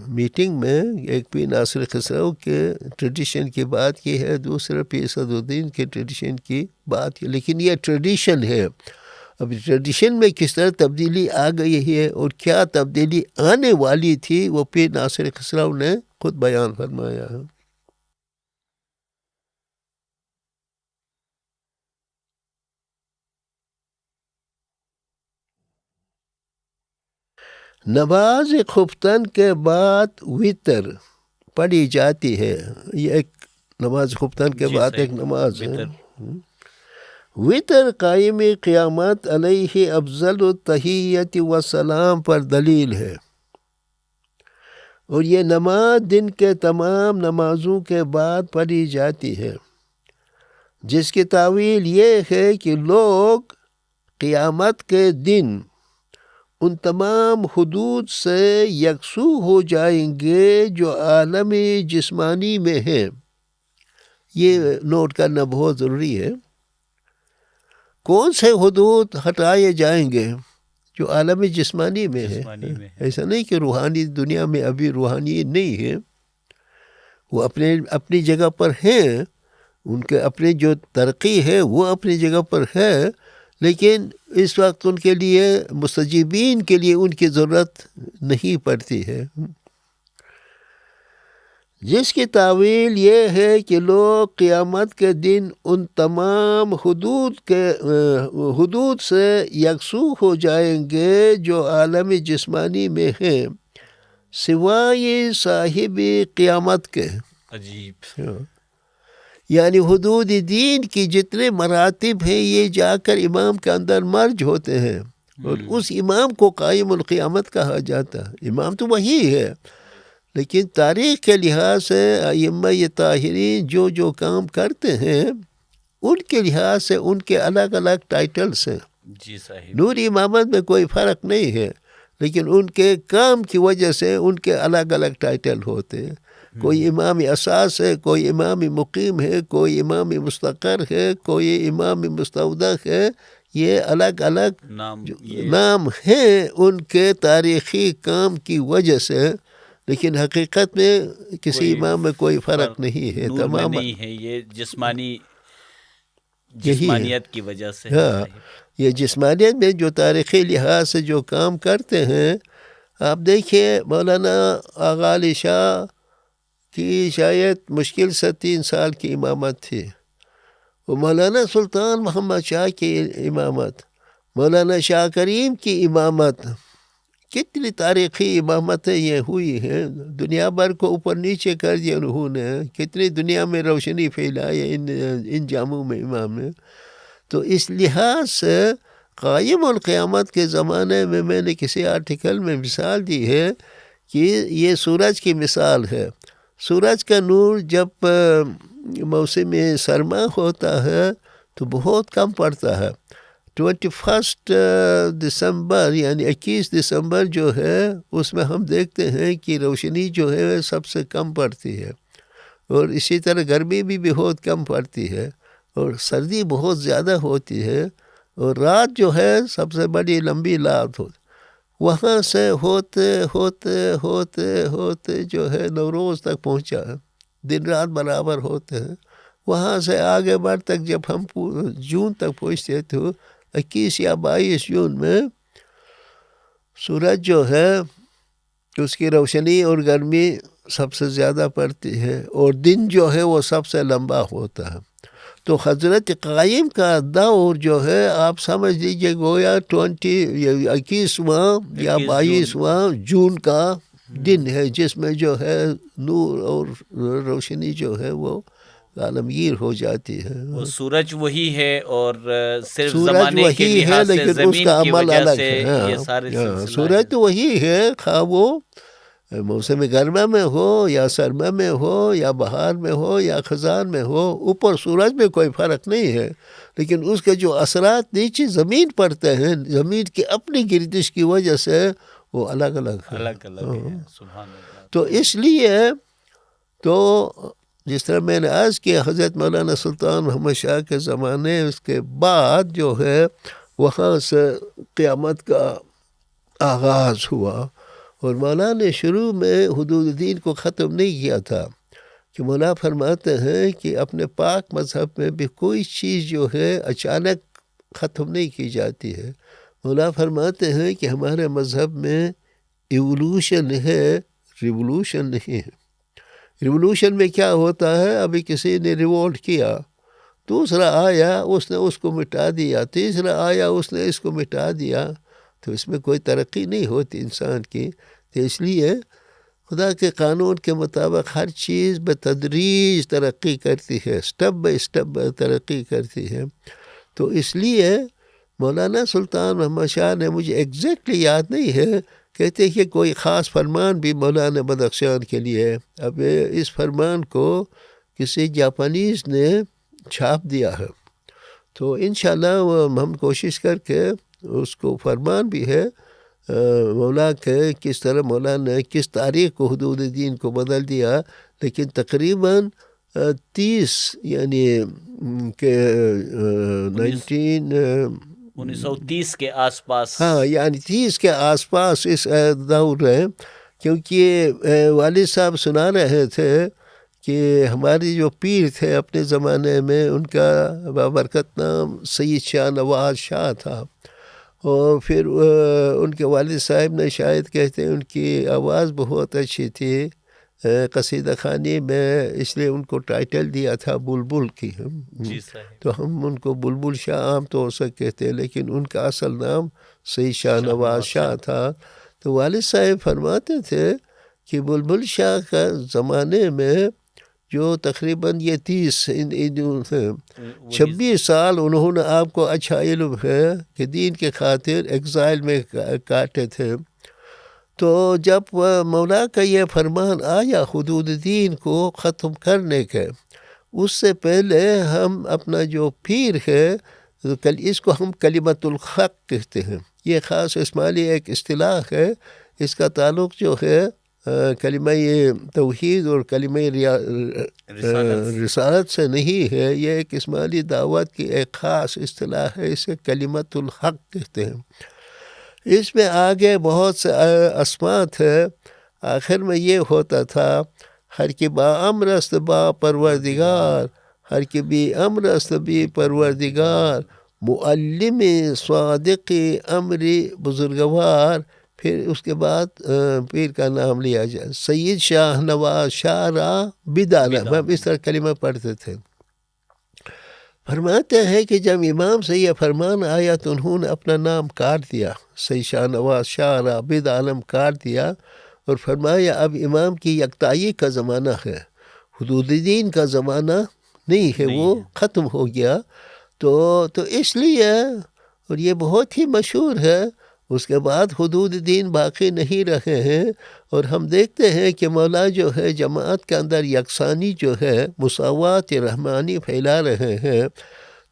میٹنگ میں، ایک پیر ناصر خسرو کے ٹریڈیشن کی بات کی ہے، دوسرا پیر صدر الدین کے ٹریڈیشن کی بات کی، لیکن یہ ٹریڈیشن ہے۔ اب ٹریڈیشن میں کس طرح تبدیلی آ گئی ہے اور کیا تبدیلی آنے والی تھی، وہ پیر ناصر خسرو نے خود بیان فرمایا ہے۔ نماز خفتن کے بعد وتر پڑھی جاتی ہے، یہ ایک نماز خفتن کے بعد ایک نماز ہے۔ وتر قائم قیامت علیہ افضل التحیت و سلام پر دلیل ہے، اور یہ نماز دن کے تمام نمازوں کے بعد پڑھی جاتی ہے، جس کی تعویل یہ ہے کہ لوگ قیامت کے دن ان تمام حدود سے یکسو ہو جائیں گے جو عالم جسمانی میں ہیں۔ یہ نوٹ کرنا بہت ضروری ہے۔ کون سے حدود ہٹائے جائیں گے؟ جو عالم جسمانی میں ہے۔ ایسا نہیں کہ روحانی دنیا میں ابھی روحانی نہیں ہے، وہ اپنی جگہ پر ہیں، ان کے اپنے جو ترقی ہے وہ اپنی جگہ پر ہے، لیکن اس وقت ان کے لیے مستجیبین کے لیے ان کی ضرورت نہیں پڑتی ہے، جس کی تعویل یہ ہے کہ لوگ قیامت کے دن ان تمام حدود سے یکسو ہو جائیں گے جو عالم جسمانی میں ہیں، سوائے صاحب قیامت کے۔ عجیب، یعنی حدود دین کی جتنے مراتب ہیں یہ جا کر امام کے اندر مرج ہوتے ہیں، اور اس امام کو قائم القیامت کہا جاتا ہے۔ امام تو وہی ہے، لیکن تاریخ کے لحاظ سے ائمہ طاہرین جو کام کرتے ہیں ان کے لحاظ سے ان کے الگ الگ ٹائٹلز ہیں۔ جی صاحب، نور امامت میں کوئی فرق نہیں ہے، لیکن ان کے کام کی وجہ سے ان کے الگ الگ ٹائٹل ہوتے ہیں۔ کوئی امام اساس ہے، کوئی امام مقیم ہے، کوئی امام مستقر ہے، کوئی امام مستودع ہے، یہ الگ الگ نام ہیں ان کے تاریخی کام کی وجہ سے، لیکن حقیقت میں کسی امام میں کوئی فرق نہیں ہے، تمام نہیں ہے، یہ جسمانیت کی وجہ سے۔ ہاں، یہ جسمانیت میں جو تاریخی لحاظ سے جو کام کرتے ہیں، آپ دیکھیے مولانا آغا علی شاہ کی شاید مشکل سے 3 سال کی امامت تھی، وہ مولانا سلطان محمد شاہ کی امامت، مولانا شاہ کریم کی امامت، کتنی تاریخی امامتیں یہ ہوئی ہیں، دنیا بھر کو اوپر نیچے کر دیا انہوں نے، کتنی دنیا میں روشنی پھیلائی ان جاموں میں امام نے. تو اس لحاظ سے قائم القیامت کے زمانے میں نے کسی آرٹیکل میں مثال دی ہے کہ یہ سورج کی مثال ہے. سورج کا نور جب موسم سرما ہوتا ہے تو بہت کم پڑتا ہے. 21 دسمبر یعنی 21 دسمبر جو ہے اس میں ہم دیکھتے ہیں کہ روشنی جو ہے سب سے کم پڑتی ہے، اور اسی طرح گرمی بھی بہت کم پڑتی ہے، اور سردی بہت زیادہ ہوتی ہے، اور رات جو ہے سب سے بڑی لمبی رات ہوتی. وہاں سے ہوتے ہوتے ہوتے ہوتے جو ہے نوروز تک پہنچا ہے، دن رات برابر ہوتے ہیں. وہاں سے آگے بڑھ تک جب ہم جون تک پہنچتے تو 21 یا 22 جون میں سورج جو ہے اس کی روشنی اور گرمی سب سے زیادہ پڑتی ہے، اور دن جو ہے وہ سب سے لمبا ہوتا ہے. تو حضرت قائم کا دور جو ہے آپ سمجھ لیجیے گویا 21واں یا 22واں جون کا دن ہے، جس میں جو ہے نور اور روشنی جو ہے وہ عالمگیر ہو جاتی ہے. وہ سورج وہی ہے اور صرف سورج زمانے کے وہی ہے لحاظ سے لیکن اس زمین کا کی عمل وجہ الگ سے ہے. یہ سارے سلسلہ سورج تو وہی ہے، خواہ وہ موسم گرما میں ہو یا سرما میں ہو یا بہار میں ہو یا خزان میں ہو، اوپر سورج میں کوئی فرق نہیں ہے، لیکن اس کے جو اثرات نیچے زمین پڑتے ہیں زمین کی اپنی گردش کی وجہ سے وہ الگ الگ ہے. الگ الگ ہے. سبحان اللہ. تو اس لیے تو جس طرح میں نے عرض کیا حضرت مولانا سلطان محمد شاہ کے زمانے اس کے بعد جو ہے وہاں سے قیامت کا آغاز ہوا، اور مولانا نے شروع میں حدود دین کو ختم نہیں کیا تھا، کہ مولا فرماتے ہیں کہ اپنے پاک مذہب میں بھی کوئی چیز جو ہے اچانک ختم نہیں کی جاتی ہے. مولا فرماتے ہیں کہ ہمارے مذہب میں ایولوشن ہے، ریولوشن نہیں ہے. ریولوشن میں کیا ہوتا ہے، ابھی کسی نے ریولٹ کیا، دوسرا آیا اس نے اس کو مٹا دیا، تیسرا آیا اس نے اس کو مٹا دیا، تو اس میں کوئی ترقی نہیں ہوتی انسان کی. تو اس لیے خدا کے قانون کے مطابق ہر چیز بتدریج ترقی کرتی ہے، سٹیپ بائی سٹیپ ترقی کرتی ہے. تو اس لیے مولانا سلطان محمد شاہ نے، مجھے ایگزیکٹلی یاد نہیں ہے، کہتے کہ کوئی خاص فرمان بھی مولانا بدخشان کے لیے. اب اس فرمان کو کسی جاپانیز نے چھاپ دیا ہے، تو انشاءاللہ ہم کوشش کر کے اس کو فرمان بھی ہے مولا کے کس طرح مولا نے کس تاریخ کو حدود دین کو بدل دیا. لیکن تقریباً 30 یعنی کہ 1930 کے آس پاس، ہاں یعنی 30 کے آس پاس اس دور ہے، کیونکہ والد صاحب سنا رہے تھے کہ ہماری جو پیر تھے اپنے زمانے میں ان کا بابرکت نام سید شاہ نواز شاہ تھا، اور پھر ان کے والد صاحب نے شاید کہتے ہیں ان کی آواز بہت اچھی تھی قصیدہ خوانی میں، اس لیے ان کو ٹائٹل دیا تھا بلبل کی. جی صاحب. تو ہم ان کو بلبل شاہ عام طور سے کہتے ہیں، لیکن ان کا اصل نام سید شاہ نواز شاہ تھا. تو والد صاحب فرماتے تھے کہ بلبل شاہ کا زمانے میں جو تقریباً یہ 26 سال انہوں نے آپ کو اچھا علم ہے کہ دین کے خاطر ایگزائل میں کاٹے تھے. تو جب مولا کا یہ فرمان آیا حدود دین کو ختم کرنے کے، اس سے پہلے ہم اپنا جو پیر ہے اس کو ہم کلمت الحق کہتے ہیں. یہ خاص اسماعیلی ایک اصطلاح ہے، اس کا تعلق جو ہے کلمہ توحید اور کلمہ رسالت سے نہیں ہے، یہ ایک اسماعیلی دعوت کی ایک خاص اصطلاح ہے، اسے کلمت الحق کہتے ہیں. اس میں آگے بہت سے اسماء ہے، آخر میں یہ ہوتا تھا ہر کی با امر است با پروردگار، ہر کی بھی امر است بھی پروردگار، معلم صادق امری بزرگوار، پھر اس کے بعد پیر کا نام لیا جائے. سید شاہ نواز شاہ را بدعالم، ہم اس طرح کلمہ پڑھتے تھے. فرماتے ہیں کہ جب امام سے یہ فرمان آیا تو انہوں نے اپنا نام کاٹ دیا، سید شاہ نواز شاہ را بدعالم کاٹ دیا، اور فرمایا اب امام کی یکتائی کا زمانہ ہے، حدود دین کا زمانہ نہیں ہے، وہ ختم ہو گیا. تو اس لیے، اور یہ بہت ہی مشہور ہے، اس کے بعد حدود دین باقی نہیں رہے ہیں. اور ہم دیکھتے ہیں کہ مولا جو ہے جماعت کے اندر یکسانی جو ہے، مساوات رحمانی پھیلا رہے ہیں.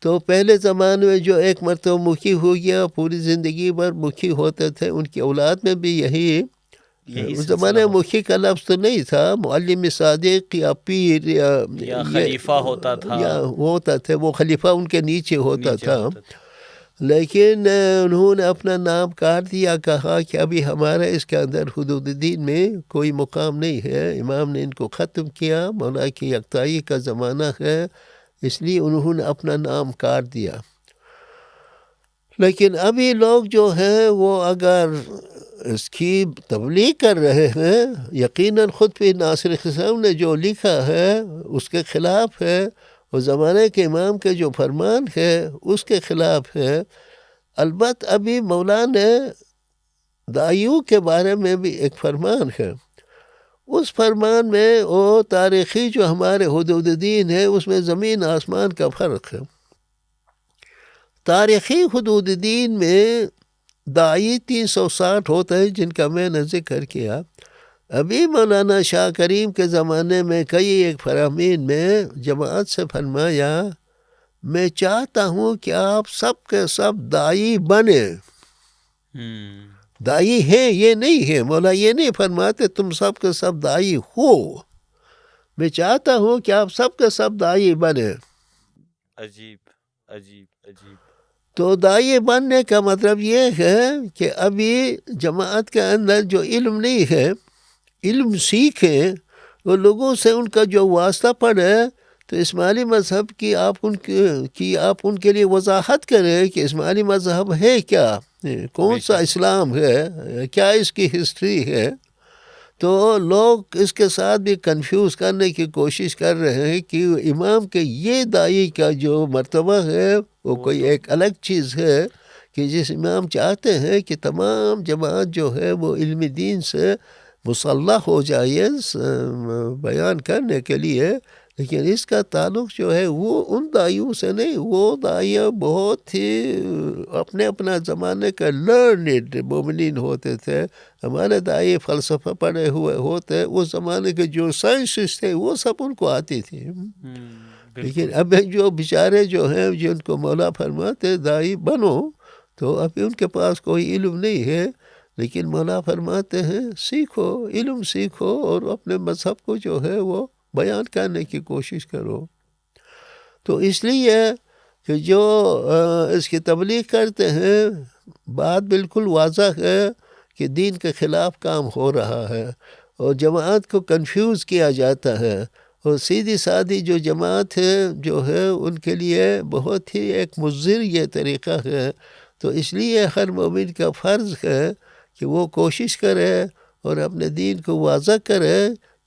تو پہلے زمانے میں جو ایک مرتبہ مکھی ہو گیا، پوری زندگی بھر مکھی ہوتے تھے، ان کی اولاد میں بھی یہی اس زمانے میں مکھی کا لفظ تو نہیں تھا، معلم صادق یا پیر یا خلیفہ ہوتا تھا، یا ہوتا تھا، وہ خلیفہ ان کے نیچے ہوتا تھا. لیکن انہوں نے اپنا نام کاٹ دیا، کہا کہ ابھی ہمارا اس کے اندر حدود دین میں کوئی مقام نہیں ہے. امام نے ان کو ختم کیا، مولا کی یکتائی کا زمانہ ہے، اس لیے انہوں نے اپنا نام کاٹ دیا. لیکن ابھی لوگ جو ہیں وہ اگر اس کی تبلیغ کر رہے ہیں، یقیناً خود پہ ناصر خسرو نے جو لکھا ہے اس کے خلاف ہے، اور زمانے کے امام کے جو فرمان ہے اس کے خلاف ہے. البتہ ابھی مولا نے دائیوں کے بارے میں بھی ایک فرمان ہے، اس فرمان میں وہ تاریخی جو ہمارے حدود دین ہے اس میں زمین آسمان کا فرق ہے. تاریخی حدود دین میں داعی 360 ہوتا ہے جن کا میں نے ذکر کیا. ابھی مولانا شاہ کریم کے زمانے میں کئی ایک فرامین میں جماعت سے فرمایا میں چاہتا ہوں کہ آپ سب کے سب داعی بنے. داعی ہیں یہ نہیں ہے، مولا یہ نہیں فرماتے تم سب کے سب داعی ہو، میں چاہتا ہوں کہ آپ سب کے سب داعی بنے. عجیب عجیب عجیب. تو داعی بننے کا مطلب یہ ہے کہ ابھی جماعت کے اندر جو علم نہیں ہے، علم سیکھیں، وہ لوگوں سے ان کا جو واسطہ پڑے، تو اسماعیلی مذہب کی آپ ان کے لیے وضاحت کریں کہ اسماعیلی مذہب ہے کیا، کون سا اسلام ہے، کیا اس کی ہسٹری ہے. تو لوگ اس کے ساتھ بھی کنفیوز کرنے کی کوشش کر رہے ہیں کہ امام کے یہ داعی کا جو مرتبہ ہے وہ کوئی ایک الگ چیز ہے، کہ جس امام چاہتے ہیں کہ تمام جماعت جو ہے وہ علم دین سے مسلح ہو جائے بیان کرنے کے لیے. لیکن اس کا تعلق جو ہے وہ ان دائیوں سے نہیں، وہ دائیاں بہت ہی اپنا زمانے کا لرنڈ مومنین ہوتے تھے. ہمارے دائی فلسفہ پڑھے ہوئے ہوتے، اس زمانے کے جو سائنسز تھے وہ سب ان کو آتی تھی. لیکن اب جو بیچارے جو ہیں جن کو مولا فرماتے دائی بنو، تو ابھی ان کے پاس کوئی علم نہیں ہے. لیکن مولا فرماتے ہیں سیکھو، علم سیکھو، اور اپنے مذہب کو جو ہے وہ بیان کرنے کی کوشش کرو. تو اس لیے کہ جو اس کی تبلیغ کرتے ہیں، بات بالکل واضح ہے کہ دین کے خلاف کام ہو رہا ہے، اور جماعت کو کنفیوز کیا جاتا ہے، اور سیدھی سادھی جو جماعت ہے جو ہے ان کے لیے بہت ہی ایک مضر یہ طریقہ ہے. تو اس لیے ہر مومن کا فرض ہے کہ وہ کوشش کرے اور اپنے دین کو واضح کرے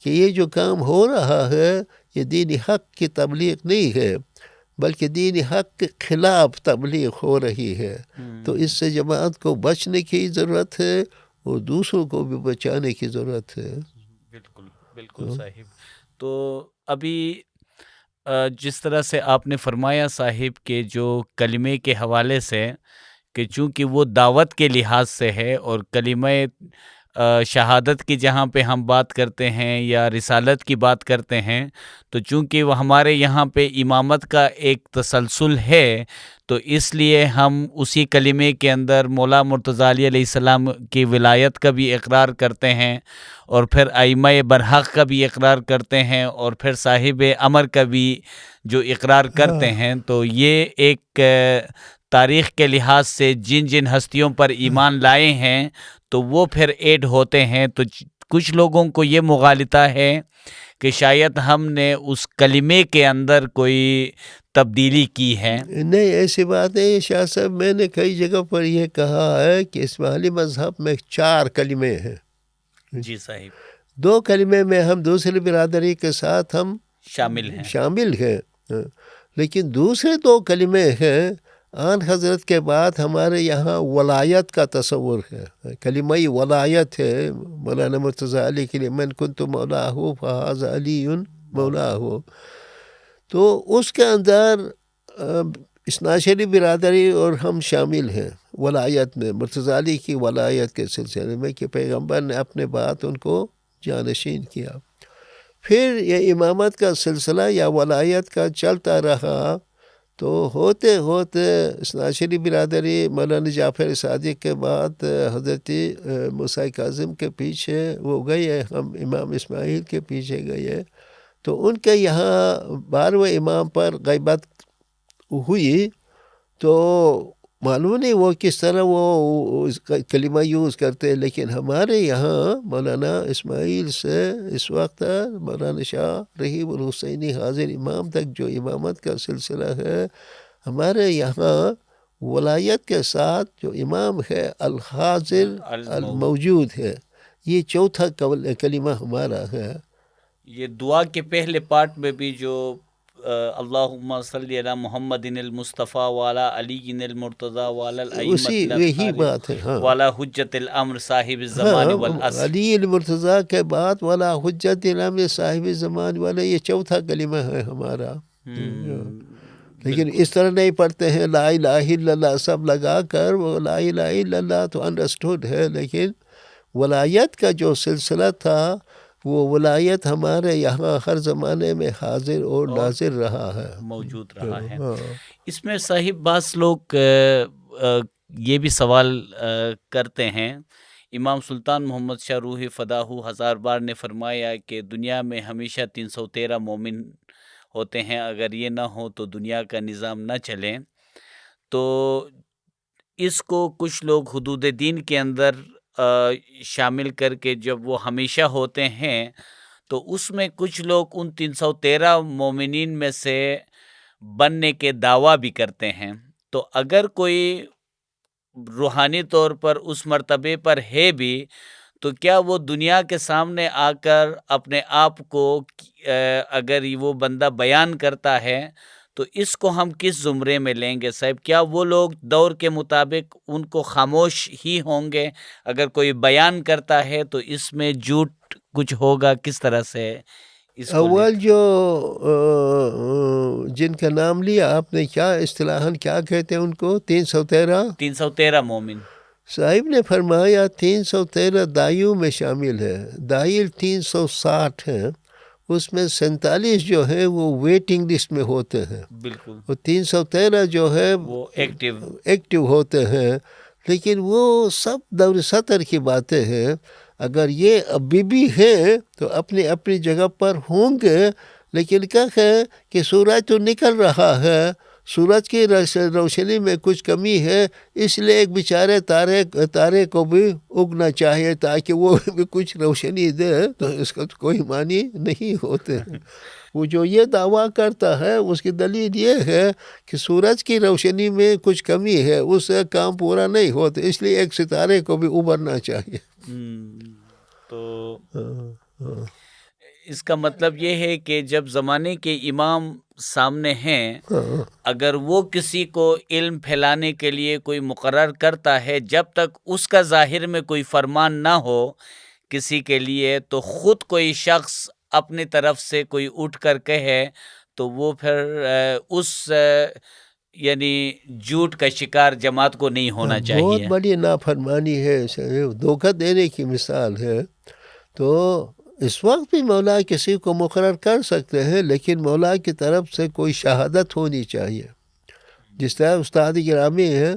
کہ یہ جو کام ہو رہا ہے یہ دین حق کی تبلیغ نہیں ہے، بلکہ دین حق کے خلاف تبلیغ ہو رہی ہے. تو اس سے جماعت کو بچنے کی ضرورت ہے اور دوسروں کو بھی بچانے کی ضرورت ہے. بالکل بالکل صاحب. تو ابھی جس طرح سے آپ نے فرمایا صاحب کہ جو کلمے کے حوالے سے، کہ چونکہ وہ دعوت کے لحاظ سے ہے، اور کلمہ شہادت کی جہاں پہ ہم بات کرتے ہیں یا رسالت کی بات کرتے ہیں، تو چونکہ وہ ہمارے یہاں پہ امامت کا ایک تسلسل ہے، تو اس لیے ہم اسی کلمے کے اندر مولا مرتضیٰ علیہ السلام کی ولایت کا بھی اقرار کرتے ہیں، اور پھر ائمہ برحق کا بھی اقرار کرتے ہیں، اور پھر صاحب امر کا بھی جو اقرار کرتے ہیں. تو یہ ایک تاریخ کے لحاظ سے جن جن ہستیوں پر ایمان لائے ہیں تو وہ پھر ایڈ ہوتے ہیں. تو کچھ لوگوں کو یہ مغالطہ ہے کہ شاید ہم نے اس کلمے کے اندر کوئی تبدیلی کی ہے؟ نہیں، ایسی بات نہیں شاہ صاحب، میں نے کئی جگہ پر یہ کہا ہے کہ اسماعیلی مذہب میں 4 کلمے ہیں. جی صاحب. 2 کلمے میں ہم دوسری برادری کے ساتھ ہم شامل ہیں، لیکن دوسرے 2 کلمے ہیں آن حضرت کے بعد ہمارے یہاں ولایت کا تصور ہے. کلمہ ولایت ہے مولانا مرتضیٰ علی کے لیے، من کنت مولاہ فہذا علی مولاہ. تو اس کے اندر اثناعشری برادری اور ہم شامل ہیں ولایت میں، مرتضیٰ علی کی ولایت کے سلسلے میں کہ پیغمبر نے اپنے بات ان کو جانشین کیا. پھر یہ امامت کا سلسلہ یا ولایت کا چلتا رہا، تو ہوتے ہوتے اثناعشری برادری مولانا جعفر صادق کے بعد حضرت موسیٰ کاظم کے پیچھے وہ گئے، ہم امام اسماعیل کے پیچھے گئے. تو ان کے یہاں 12ویں امام پر غیبت ہوئی، تو معلوم نہیں وہ کس طرح وہ کلمہ یوز کرتے، لیکن ہمارے یہاں مولانا اسماعیل سے اس وقت مولانا شاہ رحیم الحسینی حاضر امام تک جو امامت کا سلسلہ ہے، ہمارے یہاں ولایت کے ساتھ جو امام ہے الحاضر الموجود ہے. یہ چوتھا کلمہ ہمارا ہے. یہ دعا کے پہلے پارٹ میں بھی جو اللہم صلی علی محمد المصطفیٰ والا علی المرتضیٰ والا یہی بات ہے. ہاں، والا حجت الامر صاحب الزمان والعصر، علی المرتضیٰ کے بعد والا حجت الامر صاحب الزمان والا، یہ چوتھا کلمہ ہے ہمارا. لیکن اس طرح نہیں پڑھتے ہیں لا الہ الا اللہ سب لگا کر، وہ لا الہ الا اللہ تو انڈرسٹوڈ ہے، لیکن ولایت کا جو سلسلہ تھا وہ ولایت ہمارے یہاں ہر زمانے میں حاضر اور ناظر رہا ہے، موجود رہا ہے. اس میں صاحب بعض لوگ یہ بھی سوال کرتے ہیں، امام سلطان محمد شاہ روح فداہ 1000 بار نے فرمایا کہ دنیا میں ہمیشہ 313 مومن ہوتے ہیں، اگر یہ نہ ہو تو دنیا کا نظام نہ چلے. تو اس کو کچھ لوگ حدود دین کے اندر شامل کر کے جب وہ ہمیشہ ہوتے ہیں، تو اس میں کچھ لوگ ان 313 مومنین میں سے بننے کے دعویٰ بھی کرتے ہیں. تو اگر کوئی روحانی طور پر اس مرتبے پر ہے بھی، تو کیا وہ دنیا کے سامنے آ کر اپنے آپ کو اگر وہ بندہ بیان کرتا ہے تو اس کو ہم کس زمرے میں لیں گے صاحب؟ کیا وہ لوگ دور کے مطابق ان کو خاموش ہی ہوں گے؟ اگر کوئی بیان کرتا ہے تو اس میں جھوٹ کچھ ہوگا، کس طرح سے اس کو اول جو جن کا نام لیا آپ نے، کیا اصطلاحاً کیا کہتے ہیں ان کو؟ 313 مومن. صاحب نے فرمایا 313 دائیوں میں شامل ہے. دائل 360 ہیں، اس میں 47 جو ہیں وہ ویٹنگ لسٹ میں ہوتے ہیں. بالکل. اور 313 جو ہے وہ ایکٹیو ہوتے ہیں. لیکن وہ سب دور سطر کی باتیں ہیں. اگر یہ ابھی بھی ہیں تو اپنی اپنی جگہ پر ہوں گے، لیکن کیا ہے کہ سورج تو نکل رہا ہے، سورج کی روشنی میں کچھ کمی ہے، اس لیے ایک بیچارے تارے کو بھی اگنا چاہیے تاکہ وہ بھی کچھ روشنی دے. تو اس کا تو کوئی معنی نہیں ہوتے. وہ جو یہ دعویٰ کرتا ہے اس کی دلیل یہ ہے کہ سورج کی روشنی میں کچھ کمی ہے، اس سے کام پورا نہیں ہوتا، اس لیے ایک ستارے کو بھی ابھرنا چاہیے. تو اس کا مطلب یہ ہے کہ جب زمانے کے امام سامنے ہیں، اگر وہ کسی کو علم پھیلانے کے لیے کوئی مقرر کرتا ہے، جب تک اس کا ظاہر میں کوئی فرمان نہ ہو کسی کے لیے، تو خود کوئی شخص اپنی طرف سے کوئی اٹھ کر کہے تو وہ پھر اس یعنی جھوٹ کا شکار جماعت کو نہیں ہونا چاہیے. بہت بڑی نافرمانی ہے، دھوکہ دینے کی مثال ہے. تو اس وقت بھی مولا کسی کو مقرر کر سکتے ہیں، لیکن مولا کی طرف سے کوئی شہادت ہونی چاہیے. جس طرح استاد گرامی ہیں،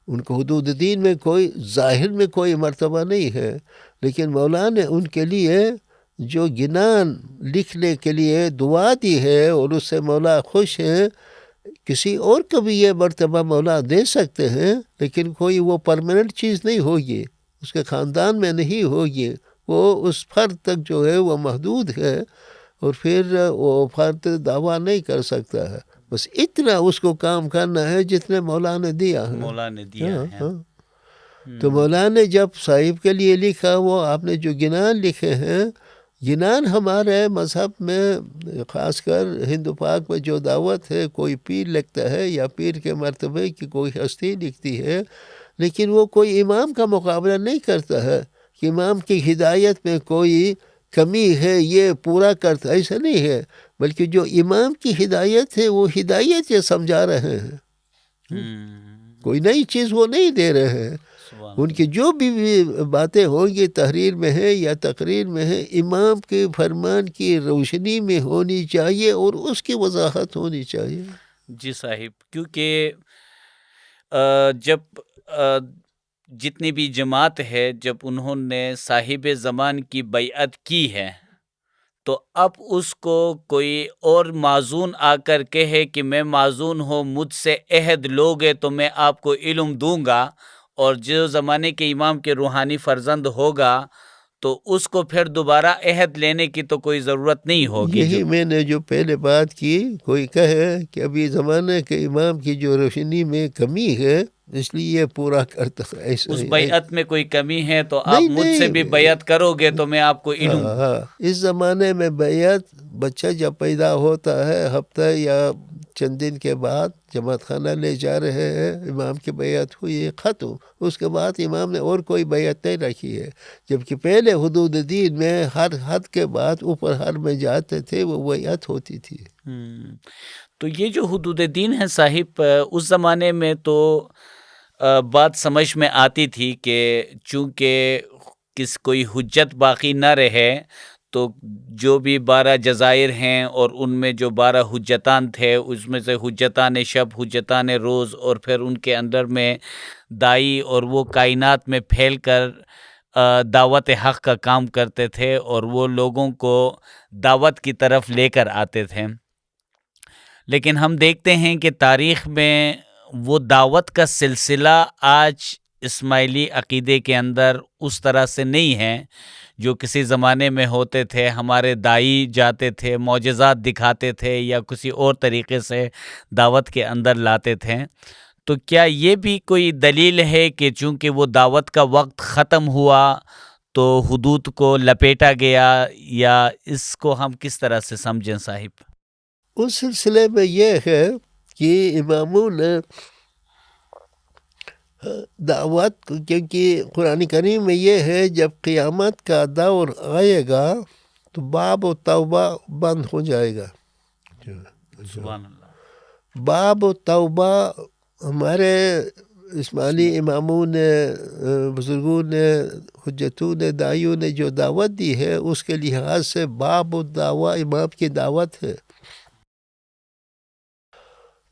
ان کو حدود دین میں کوئی ظاہر میں کوئی مرتبہ نہیں ہے، لیکن مولا نے ان کے لیے جو گنان لکھنے کے لیے دعا دی ہے اور اس سے مولا خوش ہیں. کسی اور کو بھی یہ مرتبہ مولا دے سکتے ہیں، لیکن کوئی وہ پرماننٹ چیز نہیں ہوگی، اس کے خاندان میں نہیں ہوگی، وہ اس فرد تک جو ہے وہ محدود ہے. اور پھر وہ فرد دعویٰ نہیں کر سکتا ہے. بس اتنا اس کو کام کرنا ہے جتنے مولا نے دیا ہے. مولا نے دیا ہے. تو مولا نے جب صاحب کے لیے لکھا وہ آپ نے جو گنان لکھے ہیں، گنان ہمارے مذہب میں خاص کر ہندو پاک میں جو دعوت ہے، کوئی پیر لکھتا ہے یا پیر کے مرتبے کی کوئی ہستی لکھتی ہے، لیکن وہ کوئی امام کا مقابلہ نہیں کرتا ہے کہ امام کی ہدایت میں کوئی کمی ہے یہ پورا کرتا، ایسا نہیں ہے، بلکہ جو امام کی ہدایت ہے وہ ہدایت یہ سمجھا رہے ہیں. کوئی نئی چیز وہ نہیں دے رہے ہیں. ان کی جو بھی باتیں ہوں گی تحریر میں ہے یا تقریر میں ہے، امام کے فرمان کی روشنی میں ہونی چاہیے اور اس کی وضاحت ہونی چاہیے. جی صاحب، کیونکہ جب جتنی بھی جماعت ہے، جب انہوں نے صاحب زمان کی بیعت کی ہے، تو اب اس کو کوئی اور معزون آ کر کہے کہ میں معزون ہوں، مجھ سے عہد لوگے تو میں آپ کو علم دوں گا، اور جو زمانے کے امام کے روحانی فرزند ہوگا تو اس کو پھر دوبارہ عہد لینے کی تو کوئی ضرورت نہیں ہوگی. یہی میں نے جو پہلے بات کی، کوئی کہے کہ ابھی زمانے کے امام کی جو روشنی میں کمی ہے اس لیے پورا کرتا ہے. اس بیعت میں کوئی کمی ہے تو آپ مجھ سے بھی بیعت کرو گے تو میں آپ کو علم. اس زمانے میں بیعت بچہ جب پیدا ہوتا ہے ہفتہ یا چند دن کے بعد جماعت خانہ لے جا رہے ہیں، امام کی بیعت ہوئی ہے، ختم. اس کے بعد امام نے اور کوئی بیعت نہیں رکھی ہے، جبکہ پہلے حدود دین میں ہر حد کے بعد اوپر ہر میں جاتے تھے وہ بیعت ہوتی تھی. تو یہ جو حدود دین ہے صاحب، اس زمانے میں تو بات سمجھ میں آتی تھی کہ چونکہ کوئی حجت باقی نہ رہے تو جو بھی 12 جزائر ہیں اور ان میں جو 12 حجتان تھے، اس میں سے حجتان شب، حجتان روز، اور پھر ان کے اندر میں دائی اور وہ کائنات میں پھیل کر دعوت حق کا کام کرتے تھے اور وہ لوگوں کو دعوت کی طرف لے کر آتے تھے. لیکن ہم دیکھتے ہیں کہ تاریخ میں وہ دعوت کا سلسلہ آج اسماعیلی عقیدے کے اندر اس طرح سے نہیں ہے جو کسی زمانے میں ہوتے تھے. ہمارے دائی جاتے تھے، معجزات دکھاتے تھے یا کسی اور طریقے سے دعوت کے اندر لاتے تھے. تو کیا یہ بھی کوئی دلیل ہے کہ چونکہ وہ دعوت کا وقت ختم ہوا تو حدود کو لپیٹا گیا، یا اس کو ہم کس طرح سے سمجھیں صاحب؟ اس سلسلے میں یہ ہے کہ اماموں نے دعوت، کیونکہ قرآن کریم میں یہ ہے جب قیامت کا دور آئے گا تو باب و توبہ بند ہو جائے گا. سبحان اللہ. باب و توبہ ہمارے اسماعیلی اماموں نے، بزرگوں نے، حجتوں نے، دائیوں نے جو دعوت دی ہے اس کے لحاظ سے باب و دعویٰ امام کی دعوت ہے.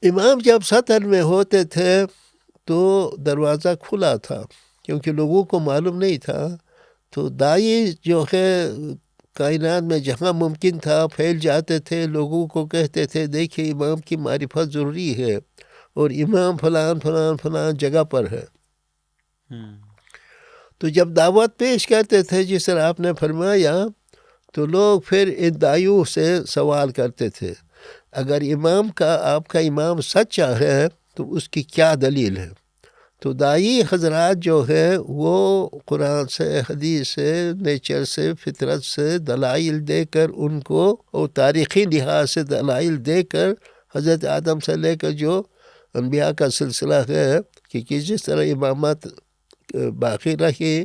امام جب سطر میں ہوتے تھے تو دروازہ کھلا تھا، کیونکہ لوگوں کو معلوم نہیں تھا. تو دائی جو ہے کائنات میں جہاں ممکن تھا پھیل جاتے تھے، لوگوں کو کہتے تھے دیکھیں امام کی معرفت ضروری ہے اور امام فلان فلان فلان جگہ پر ہے. تو جب دعوت پیش کرتے تھے جس طرح آپ نے فرمایا، تو لوگ پھر ان دائیوں سے سوال کرتے تھے اگر امام کا، آپ کا امام سچا ہے تو اس کی کیا دلیل ہے. تو دائی حضرات جو ہے وہ قرآن سے، حدیث سے، نیچر سے، فطرت سے دلائل دے کر ان کو، اور تاریخی لحاظ سے دلائل دے کر حضرت آدم سے لے کر جو انبیاء کا سلسلہ ہے کہ جس طرح امامت باقی رہی،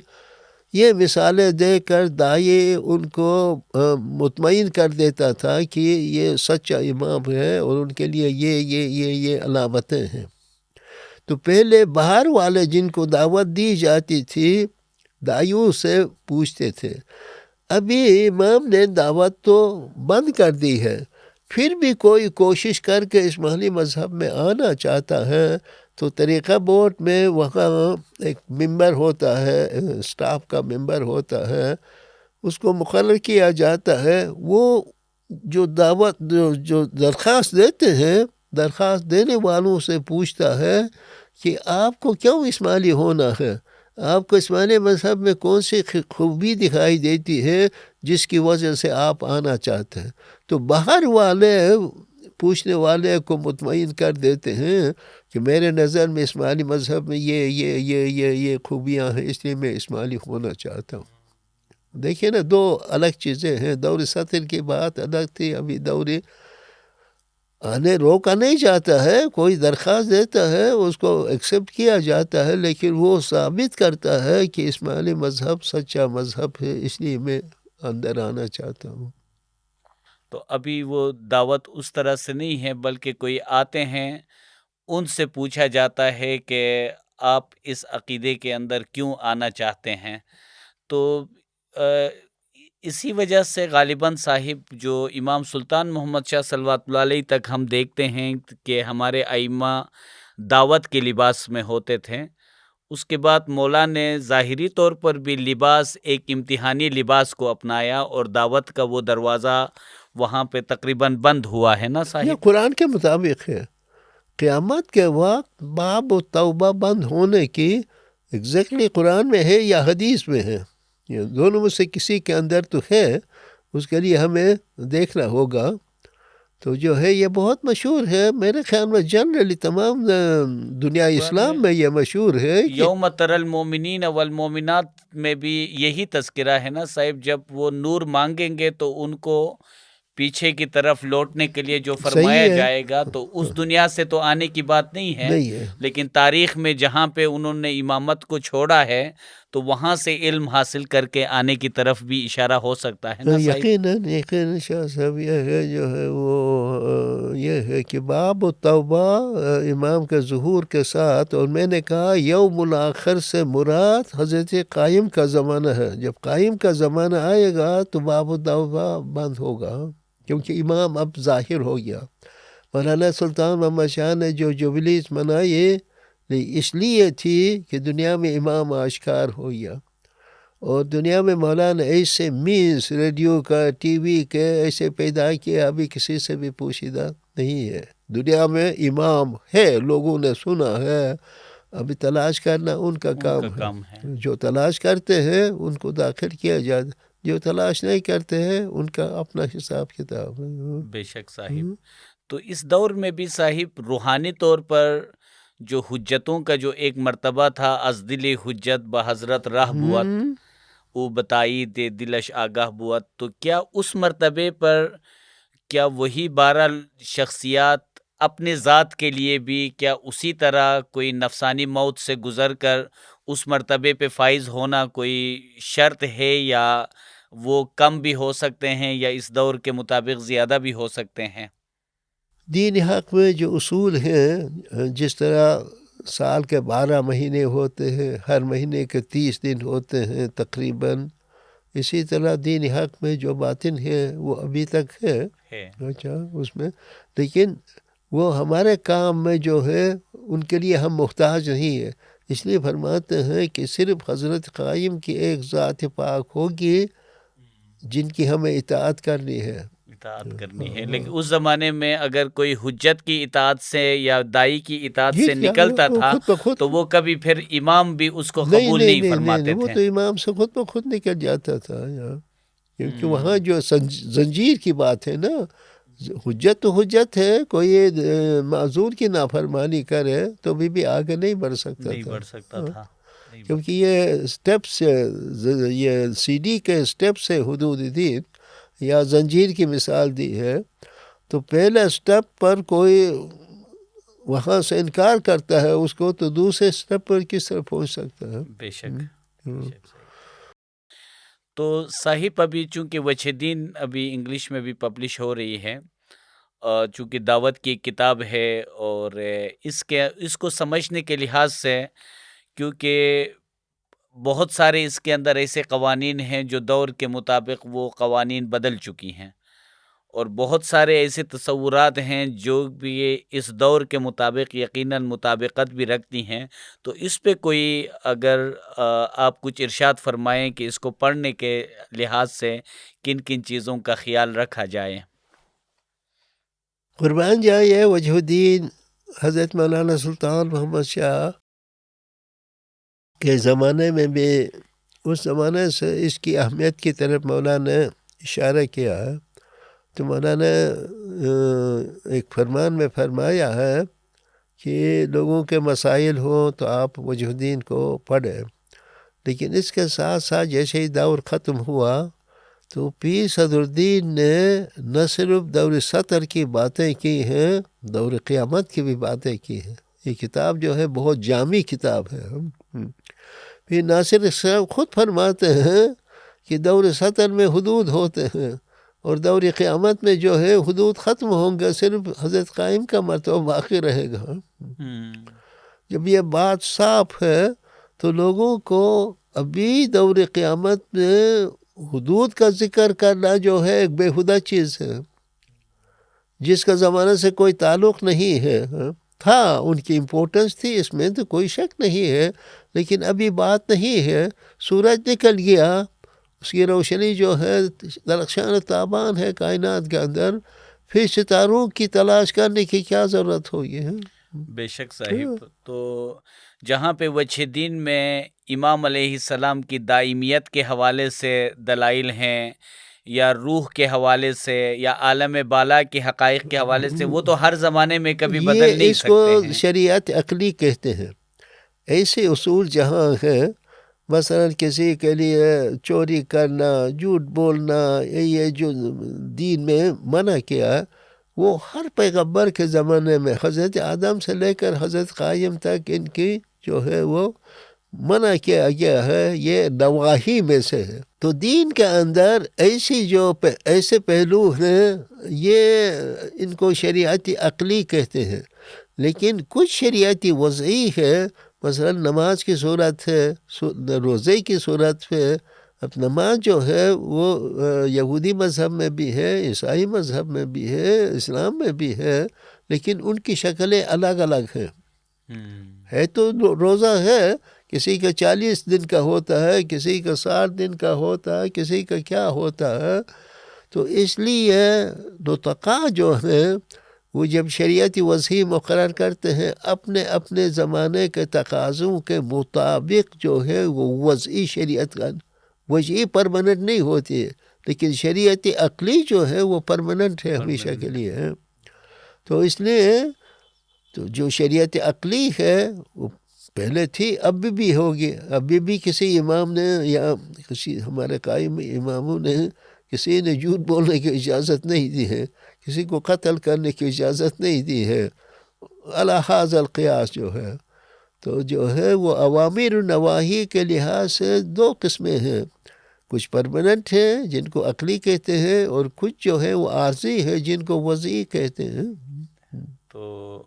یہ مثالیں دے کر دائی ان کو مطمئن کر دیتا تھا کہ یہ سچا امام ہے اور ان کے لیے یہ علامتیں ہیں. تو پہلے باہر والے جن کو دعوت دی جاتی تھی دائیوں سے پوچھتے تھے. ابھی امام نے دعوت تو بند کر دی ہے، پھر بھی کوئی کوشش کر کے اسماعیلی مذہب میں آنا چاہتا ہے تو طریقہ بورڈ میں وہاں ایک ممبر ہوتا ہے، اسٹاف کا ممبر ہوتا ہے، اس کو مقرر کیا جاتا ہے. وہ جو دعوت جو درخواست دیتے ہیں، درخواست دینے والوں سے پوچھتا ہے کہ آپ کو کیوں اسماعیلی ہونا ہے؟ آپ کو اسماعیلی مذہب میں کون سی خوبی دکھائی دیتی ہے جس کی وجہ سے آپ آنا چاہتے ہیں؟ تو باہر والے پوچھنے والے کو مطمئن کر دیتے ہیں کہ میرے نظر میں اسماعیلی مذہب میں یہ خوبیاں ہیں، اس لیے میں اسماعیلی ہونا چاہتا ہوں۔ دیکھیے نا، دو الگ چیزیں ہیں۔ دور سطر کی بات الگ تھی، ابھی دور آنے روکا نہیں جاتا ہے، کوئی درخواست دیتا ہے اس کو ایکسیپٹ کیا جاتا ہے، لیکن وہ ثابت کرتا ہے کہ اسماعیلی مذہب سچا مذہب ہے، اس لیے میں اندر آنا چاہتا ہوں۔ تو ابھی وہ دعوت اس طرح سے نہیں ہے، بلکہ کوئی آتے ہیں ان سے پوچھا جاتا ہے کہ آپ اس عقیدے کے اندر کیوں آنا چاہتے ہیں۔ تو اسی وجہ سے غالباً صاحب جو امام سلطان محمد شاہ صلوات اللہ علیہ تک ہم دیکھتے ہیں کہ ہمارے ائمہ دعوت کے لباس میں ہوتے تھے، اس کے بعد مولا نے ظاہری طور پر بھی لباس ایک امتحانی لباس کو اپنایا اور دعوت کا وہ دروازہ وہاں پہ تقریباً بند ہوا ہے نا یہ صاحب؟ قرآن کے مطابق ہے، قیامت کے وقت باب و توبہ بند ہونے کی ایگزیکٹلی قرآن میں ہے یا حدیث میں ہے، یہ دونوں میں سے کسی کے اندر تو ہے، اس کے لیے ہمیں دیکھنا ہوگا۔ تو جو ہے یہ بہت مشہور ہے، میرے خیال میں جنرلی تمام دنیا اسلام میں یہ مشہور ہے کہ یوم تر المومنین والمومنات میں بھی یہی تذکرہ ہے نا صاحب، جب وہ نور مانگیں گے تو ان کو پیچھے کی طرف لوٹنے کے لیے جو فرمایا صحیح ہے، جائے گا، تو اس دنیا سے تو آنے کی بات نہیں ہے، نہیں ہے، لیکن تاریخ میں جہاں پہ انہوں نے امامت کو چھوڑا ہے تو وہاں سے علم حاصل کر کے آنے کی طرف بھی اشارہ ہو سکتا ہے نا صاحب؟ یقیناً شاہ صاحب، یہ ہے جو ہے وہ یہ ہے کہ باب و توبہ امام کے ظہور کے ساتھ، اور میں نے کہا یوم الآخر سے مراد حضرت قائم کا زمانہ ہے۔ جب قائم کا زمانہ آئے گا تو باب و توبہ بند ہوگا، کیونکہ امام اب ظاہر ہو گیا۔ مولانا سلطان محمد شاہ نے جو جبلیس منائی اس لیے تھی کہ دنیا میں امام آشکار ہو گیا، اور دنیا میں مولانا ایسے مینس ریڈیو کا، ٹی وی کے ایسے پیدا کیا، ابھی کسی سے بھی پوشیدہ نہیں ہے۔ دنیا میں امام ہے، لوگوں نے سنا ہے، ابھی تلاش کرنا ان کا کام ہے۔ جو تلاش کرتے ہیں ان کو داخل کیا جاتا، جو تلاش نہیں کرتے ہیں ان کا اپنا حساب کتاب ہے۔ بے شک صاحب۔ تو اس دور میں بھی صاحب روحانی طور پر جو حجتوں کا جو ایک مرتبہ تھا، از دل حجت بحضرت راہ بوت او بتائی دے دلش آگاہ بوت، تو کیا اس مرتبے پر کیا وہی 12 شخصیات اپنے ذات کے لیے بھی کیا اسی طرح کوئی نفسانی موت سے گزر کر اس مرتبے پہ فائز ہونا کوئی شرط ہے، یا وہ کم بھی ہو سکتے ہیں، یا اس دور کے مطابق زیادہ بھی ہو سکتے ہیں؟ دین حق میں جو اصول ہیں، جس طرح سال کے 12 مہینے ہوتے ہیں، ہر مہینے کے 30 دن ہوتے ہیں تقریباً، اسی طرح دین حق میں جو باطن ہے وہ ابھی تک ہے۔ اچھا، اس میں لیکن وہ ہمارے کام میں جو ہے ان کے لیے ہم محتاج نہیں ہے، اس لیے فرماتے ہیں کہ صرف حضرت قائم کی ایک ذات پاک ہوگی جن کی ہمیں اطاعت کرنی ہے۔ لیکن اس زمانے میں اگر کوئی حجت کی اطاعت سے یا دائی کی اطاعت سے نکلتا تھا خود بخود تو وہ کبھی پھر امام بھی اس کو قبول نہیں فرماتے وہ تھے۔ تو امام سے خود بخود نکل جاتا تھا یار، کیونکہ وہاں جو زنجیر کی بات ہے نا، حجت تو حجت ہے، کوئی معذور کی نافرمانی کرے تو بھی آگے نہیں بڑھ سکتا تھا، کیونکہ یہ سٹیپس، یہ سی ڈی کے سٹیپس ہے حدود دین، یا زنجیر کی مثال دی ہے، تو پہلے سٹیپ پر کوئی وہاں سے انکار کرتا ہے اس کو، تو دوسرے سٹیپ پر کس طرح پہنچ سکتا ہے؟ بے شک۔ تو صاحب ابھی چونکہ وجہ دین ابھی انگلش میں بھی پبلش ہو رہی ہے، چونکہ دعوت کی کتاب ہے، اور اس کو سمجھنے کے لحاظ سے، کیونکہ بہت سارے اس کے اندر ایسے قوانین ہیں جو دور کے مطابق وہ قوانین بدل چکی ہیں، اور بہت سارے ایسے تصورات ہیں جو بھی اس دور کے مطابق یقیناً مطابقت بھی رکھتی ہیں۔ تو اس پہ کوئی اگر آپ کچھ ارشاد فرمائیں کہ اس کو پڑھنے کے لحاظ سے کن کن چیزوں کا خیال رکھا جائے؟ قربان جائے وجہ الدین حضرت مولانا سلطان محمد شاہ کے زمانے میں بھی اس زمانے سے اس کی اہمیت کی طرف مولانا نے اشارہ کیا ہے. تو مولانا ایک فرمان میں فرمایا ہے کہ لوگوں کے مسائل ہوں تو آپ وجہ الدین کو پڑھیں، لیکن اس کے ساتھ ساتھ جیسے ہی دور ختم ہوا تو پیر صدر الدین نے نہ صرف دور سطر کی باتیں کی ہیں، دور قیامت کی بھی باتیں کی ہیں. یہ کتاب جو ہے بہت جامع کتاب ہے. پھر ناصر صاحب خود فرماتے ہیں کہ دور سطر میں حدود ہوتے ہیں اور دور قیامت میں جو ہے حدود ختم ہوں گے، صرف حضرت قائم کا مرتبہ باقی رہے گا. جب یہ بات صاف ہے تو لوگوں کو ابھی دور قیامت میں حدود کا ذکر کرنا جو ہے ایک بےہودہ چیز ہے، جس کا زمانہ سے کوئی تعلق نہیں ہے. تھا ان کی امپورٹنس تھی، اس میں تو کوئی شک نہیں ہے، لیکن ابھی بات نہیں ہے. سورج نکل گیا، اس کی روشنی جو ہے درخشان تابان ہے کائنات کے اندر، پھر ستاروں کی تلاش کرنے کی کیا ضرورت ہوگی. بے شک صاحب. تو جہاں پہ وجہ دین میں امام علیہ السلام کی دائمیت کے حوالے سے دلائل ہیں، یا روح کے حوالے سے، یا عالم بالا کے حقائق کے حوالے سے، وہ تو ہر زمانے میں کبھی بدل نہیں اس سکتے کو ہیں. شریعت عقلی کہتے ہیں. ایسے اصول جہاں ہیں، مثلا کسی کے لیے چوری کرنا، جھوٹ بولنا، یہ جو دین میں منع کیا، وہ ہر پیغمبر کے زمانے میں حضرت آدم سے لے کر حضرت قائم تک ان کی جو ہے وہ منع کیا گیا ہے. یہ نواہی میں سے ہے. تو دین کے اندر ایسی جو ایسے پہلو ہیں، یہ ان کو شریعتی عقلی کہتے ہیں. لیکن کچھ شریعتی وضعی ہے، مثلا نماز کی صورت ہے، روزے کی صورت ہے. اب نماز جو ہے وہ یہودی مذہب میں بھی ہے، عیسائی مذہب میں بھی ہے، اسلام میں بھی ہے، لیکن ان کی شکلیں الگ الگ ہیں. ہے تو روزہ ہے، کسی کا 40 دن کا ہوتا ہے، کسی کا 60 دن کا ہوتا ہے، کسی کا کیا ہوتا ہے. تو اس لیے نطقاء جو ہیں وہ جب شریعتی وضعی مقرر کرتے ہیں، اپنے اپنے زمانے کے تقاضوں کے مطابق جو ہے وہ وضعی شریعت کا وضعی پرماننٹ نہیں ہوتی ہے، لیکن شریعتی عقلی جو ہے وہ پرماننٹ ہے، ہمیشہ کے لیے ہے. تو اس لیے تو جو شریعت عقلی ہے وہ پہلے تھی، اب بھی ہوگی. ابھی بھی کسی امام نے یا کسی ہمارے قائم اماموں نے کسی نے جھوٹ بولنے کی اجازت نہیں دی ہے، کسی کو قتل کرنے کی اجازت نہیں دی ہے. علی ھذا القیاس جو ہے، تو جو ہے وہ اوامر و نواہی کے لحاظ سے 2 قسمیں ہیں. کچھ پرماننٹ ہیں جن کو عقلی کہتے ہیں، اور کچھ جو ہے وہ عارضی ہے جن کو وضعی کہتے ہیں. تو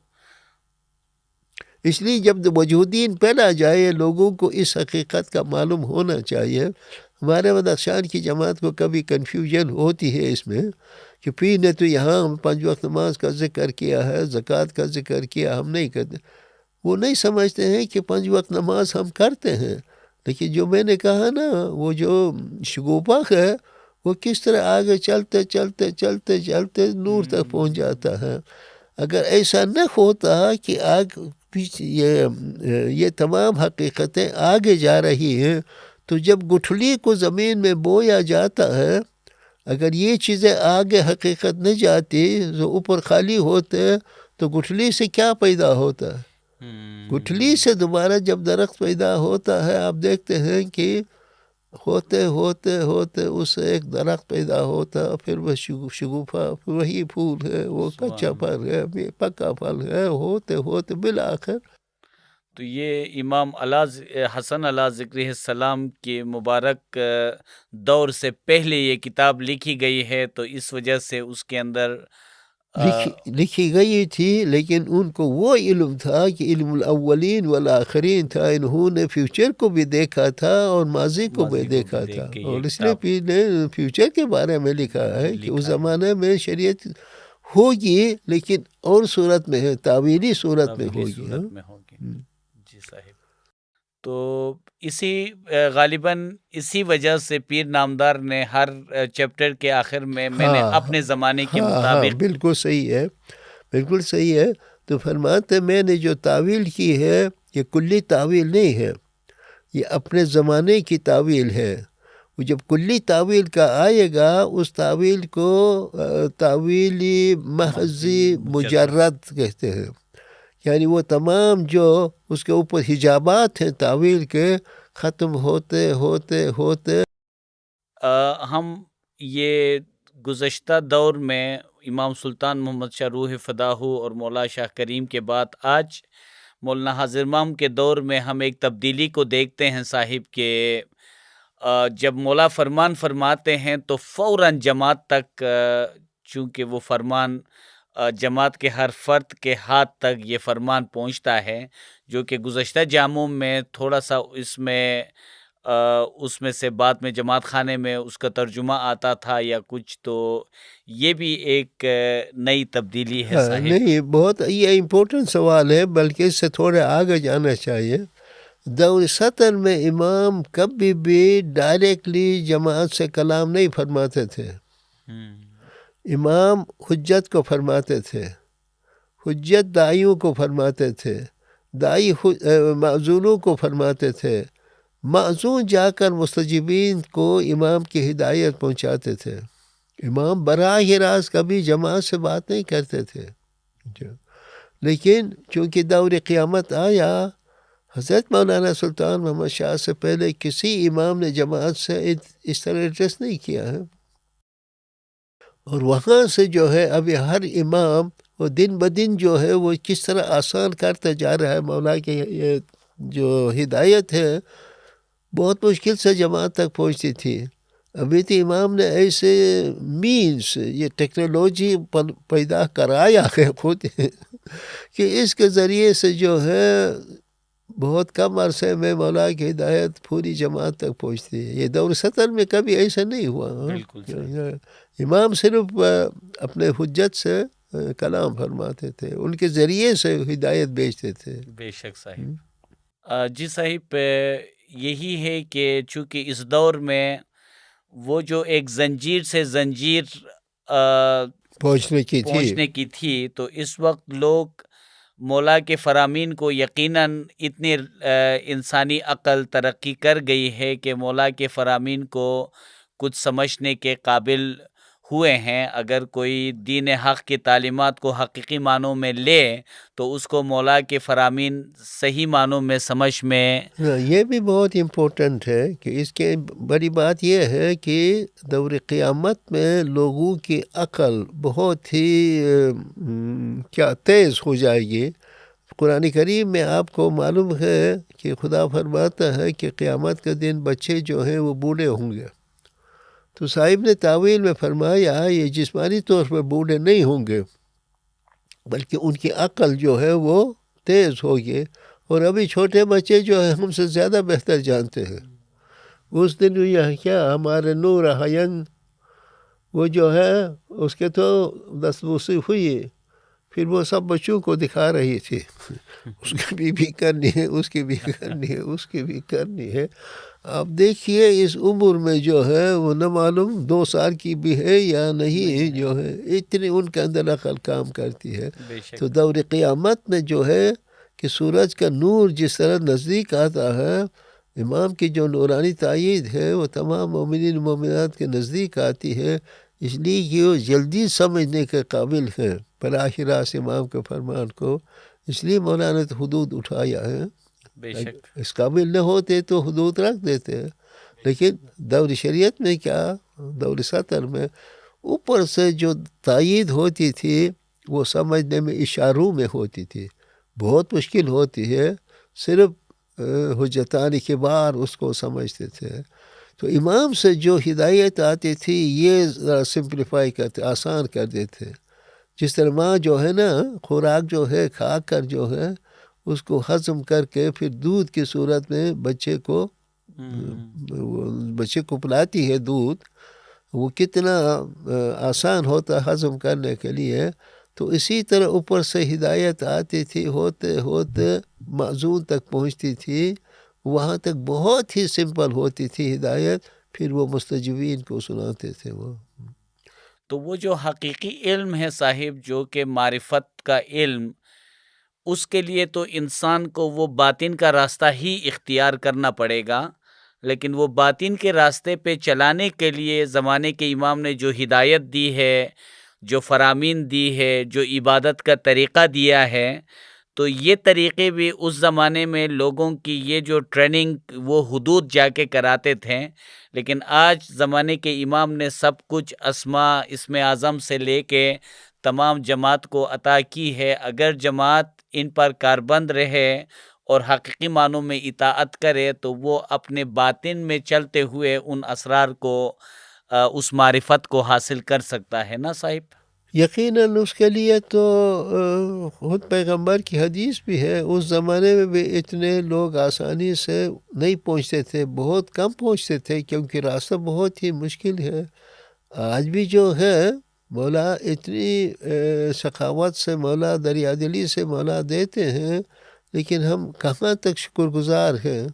اس لیے جب وجودین پہلا جائے، لوگوں کو اس حقیقت کا معلوم ہونا چاہیے. ہمارے بدخشان کی جماعت کو کبھی کنفیوژن ہوتی ہے اس میں کہ پیر نے تو یہاں 5 وقت نماز کا ذکر کیا ہے، زکوٰۃ کا ذکر کیا، ہم نہیں کرتے. وہ نہیں سمجھتے ہیں کہ 5 وقت نماز ہم کرتے ہیں، لیکن جو میں نے کہا نا، وہ جو شگوفہ ہے وہ کس طرح آگے چلتے چلتے چلتے چلتے نور تک پہنچ جاتا ہے. اگر ایسا نہ ہوتا کہ یہ تمام حقیقتیں آگے جا رہی ہیں، تو جب گٹھلی کو زمین میں بویا جاتا ہے، اگر یہ چیزیں آگے حقیقت نہ جاتی، جو اوپر خالی ہوتے، تو گٹھلی سے کیا پیدا ہوتا ہے؟ گٹھلی سے دوبارہ جب درخت پیدا ہوتا ہے، آپ دیکھتے ہیں کہ ہوتے ہوتے ہوتے اس سے ایک درخت پیدا ہوتا، پھر وہ شگوفہ، وہی پھول ہے، وہ کچا پھل ہے، پکا پھل ہے، ہوتے ہوتے بالآخر. تو یہ امام حسن علیہ ذکرہ السلام کے مبارک دور سے پہلے یہ کتاب لکھی گئی ہے، تو اس وجہ سے اس کے اندر لکھی گئی تھی، لیکن ان کو وہ علم تھا کہ علم الاولین والآخرین تھا. انہوں نے فیوچر کو بھی دیکھا تھا اور ماضی کو بھی دیکھا تھا، اور اس لیے پیر نے فیوچر کے بارے میں لکھا ہے کہ اس زمانے میں شریعت ہوگی، لیکن اور صورت میں ہے، تعویلی صورت میں ہوگی. جی صاحب. تو اسی غالباً اسی وجہ سے پیر نامدار نے ہر چیپٹر کے آخر میں نے اپنے زمانے کے مطابق. بالکل صحیح ہے، بالکل صحیح ہے. تو فرماتے میں نے جو تعویل کی ہے یہ کلی تعویل نہیں ہے، یہ اپنے زمانے کی تعویل ہے. وہ جب کلی تعویل کا آئے گا اس تعویل کو تعویلی محضی مجرد کہتے ہیں. یعنی وہ تمام جو اس کے اوپر حجابات ہیں تعویل کے ختم ہوتے ہوتے ہوتے ہم یہ گزشتہ دور میں امام سلطان محمد شاہ روح فدا ہو اور مولا شاہ کریم کے بعد آج مولانا حاضر امام کے دور میں ہم ایک تبدیلی کو دیکھتے ہیں صاحب کہ جب مولا فرمان فرماتے ہیں تو فوراً جماعت تک چونکہ وہ فرمان جماعت کے ہر فرد کے ہاتھ تک یہ فرمان پہنچتا ہے، جو کہ گزشتہ جاموں میں تھوڑا سا اس میں سے بعد میں جماعت خانے میں اس کا ترجمہ آتا تھا یا کچھ، تو یہ بھی ایک نئی تبدیلی ہے صاحب. نہیں، بہت یہ امپورٹنٹ سوال ہے، بلکہ اس سے تھوڑے آگے جانا چاہیے. دور سطر میں امام کبھی بھی ڈائریکٹلی جماعت سے کلام نہیں فرماتے تھے. امام حجت کو فرماتے تھے، حجت دائیوں کو فرماتے تھے، دائی معذونوں کو فرماتے تھے، معذون جا کر مستجیبین کو امام کی ہدایت پہنچاتے تھے. امام براہ راست کبھی جماعت سے بات نہیں کرتے تھے. لیکن چونکہ دور قیامت آیا، حضرت مولانا سلطان محمد شاہ سے پہلے کسی امام نے جماعت سے اس طرح ایڈریس نہیں کیا ہے. اور وہاں سے جو ہے ابھی ہر امام وہ دن بدن جو ہے وہ کس طرح آسان کرتا جا رہا ہے. مولا کی یہ جو ہدایت ہے بہت مشکل سے جماعت تک پہنچتی تھی. ابھی تو امام نے ایسے مینس یہ ٹیکنالوجی پیدا کرایا ہے خود کہ اس کے ذریعے سے جو ہے بہت کم عرصے میں مولا کی ہدایت پوری جماعت تک پہنچتی ہے. یہ دور سطر میں کبھی ایسا نہیں ہوا. امام صرف اپنے حجت سے کلام فرماتے تھے، ان کے ذریعے سے ہدایت بیچتے تھے. بے شک صاحب. جی صاحب، یہی ہے کہ چونکہ اس دور میں وہ جو ایک زنجیر سے زنجیر پہنچنے کی تھی تو اس وقت لوگ مولا کے فرامین کو یقیناً اتنی انسانی عقل ترقی کر گئی ہے کہ مولا کے فرامین کو کچھ سمجھنے کے قابل ہوئے ہیں. اگر کوئی دین حق کی تعلیمات کو حقیقی معنوں میں لے تو اس کو مولا کے فرامین صحیح معنوں میں سمجھ میں یہ بھی بہت امپورٹنٹ ہے کہ اس کے بڑی بات یہ ہے کہ دور قیامت میں لوگوں کی عقل بہت ہی کیا تیز ہو جائے گی. قرآن کریم میں آپ کو معلوم ہے کہ خدا فرماتا ہے کہ قیامت کے دن بچے جو ہیں وہ بوڑھے ہوں گے. تو صاحب نے تعویل میں فرمایا یہ جسمانی طور پر بوڑھے نہیں ہوں گے بلکہ ان کی عقل جو ہے وہ تیز ہوگی. اور ابھی چھوٹے بچے جو ہیں ہم سے زیادہ بہتر جانتے ہیں. اس دن یہ کیا ہمارے نور حین وہ جو ہے اس کے تو دستبوسی ہوئی، پھر وہ سب بچوں کو دکھا رہی تھی اس کی بھی کرنی ہے، اس کی بھی کرنی ہے، اس کی بھی کرنی ہے. آپ دیکھیے اس عمر میں جو ہے وہ نہ معلوم 2 سال کی بھی ہے یا نہیں، جو ہے اتنی ان کے اندر عقل کام کرتی ہے. تو دور قیامت میں جو ہے کہ سورج کا نور جس طرح نزدیک آتا ہے، امام کی جو نورانی تائید ہے وہ تمام مومنین مومنات کے نزدیک آتی ہے، اس لیے کہ وہ جلدی سمجھنے کے قابل ہیں براہ راست امام کے فرمان کو. اس لیے مولانا نے تو حدود اٹھایا ہے. بے شک اس قابل نہ ہوتے تو حدود رکھ دیتے. لیکن دور شریعت میں کیا، دور سطر میں اوپر سے جو تائید ہوتی تھی وہ سمجھنے میں اشاروں میں ہوتی تھی، بہت مشکل ہوتی ہے. صرف حجتان کبار اس کو سمجھتے تھے. تو امام سے جو ہدایت آتی تھی یہ ذرا سمپلیفائی کرتے، آسان کر دیتے. جس طرح ماں جو ہے نا خوراک جو ہے کھا کر جو ہے اس کو ہضم کر کے پھر دودھ کی صورت میں بچے کو پلاتی ہے دودھ، وہ کتنا آسان ہوتا ہضم کرنے کے لیے. تو اسی طرح اوپر سے ہدایت آتی تھی، ہوتے ہوتے معذون تک پہنچتی تھی. وہاں تک بہت ہی سمپل ہوتی تھی ہدایت، پھر وہ مستجیبین کو سناتے تھے. تو وہ جو حقیقی علم ہے صاحب، جو کہ معرفت کا علم، اس کے لیے تو انسان کو وہ باطن کا راستہ ہی اختیار کرنا پڑے گا، لیکن وہ باطن کے راستے پہ چلانے کے لیے زمانے کے امام نے جو ہدایت دی ہے، جو فرامین دی ہے، جو عبادت کا طریقہ دیا ہے، تو یہ طریقے بھی اس زمانے میں لوگوں کی یہ جو ٹریننگ وہ حدود جا کے کراتے تھے، لیکن آج زمانے کے امام نے سب کچھ اسما اسم اعظم سے لے کے تمام جماعت کو عطا کی ہے۔ اگر جماعت ان پر کاربند رہے اور حقیقی معنوں میں اطاعت کرے تو وہ اپنے باطن میں چلتے ہوئے ان اسرار کو اس معرفت کو حاصل کر سکتا ہے نا صاحب؟ یقیناً اس کے لیے تو خود پیغمبر کی حدیث بھی ہے، اس زمانے میں بھی اتنے لوگ آسانی سے نہیں پہنچتے تھے، بہت کم پہنچتے تھے، کیونکہ راستہ بہت ہی مشکل ہے۔ آج بھی جو ہے مولا اتنی سخاوت سے مولا دریا دلی سے مولا دیتے ہیں، لیکن ہم کہاں تک شکر گزار ہیں؟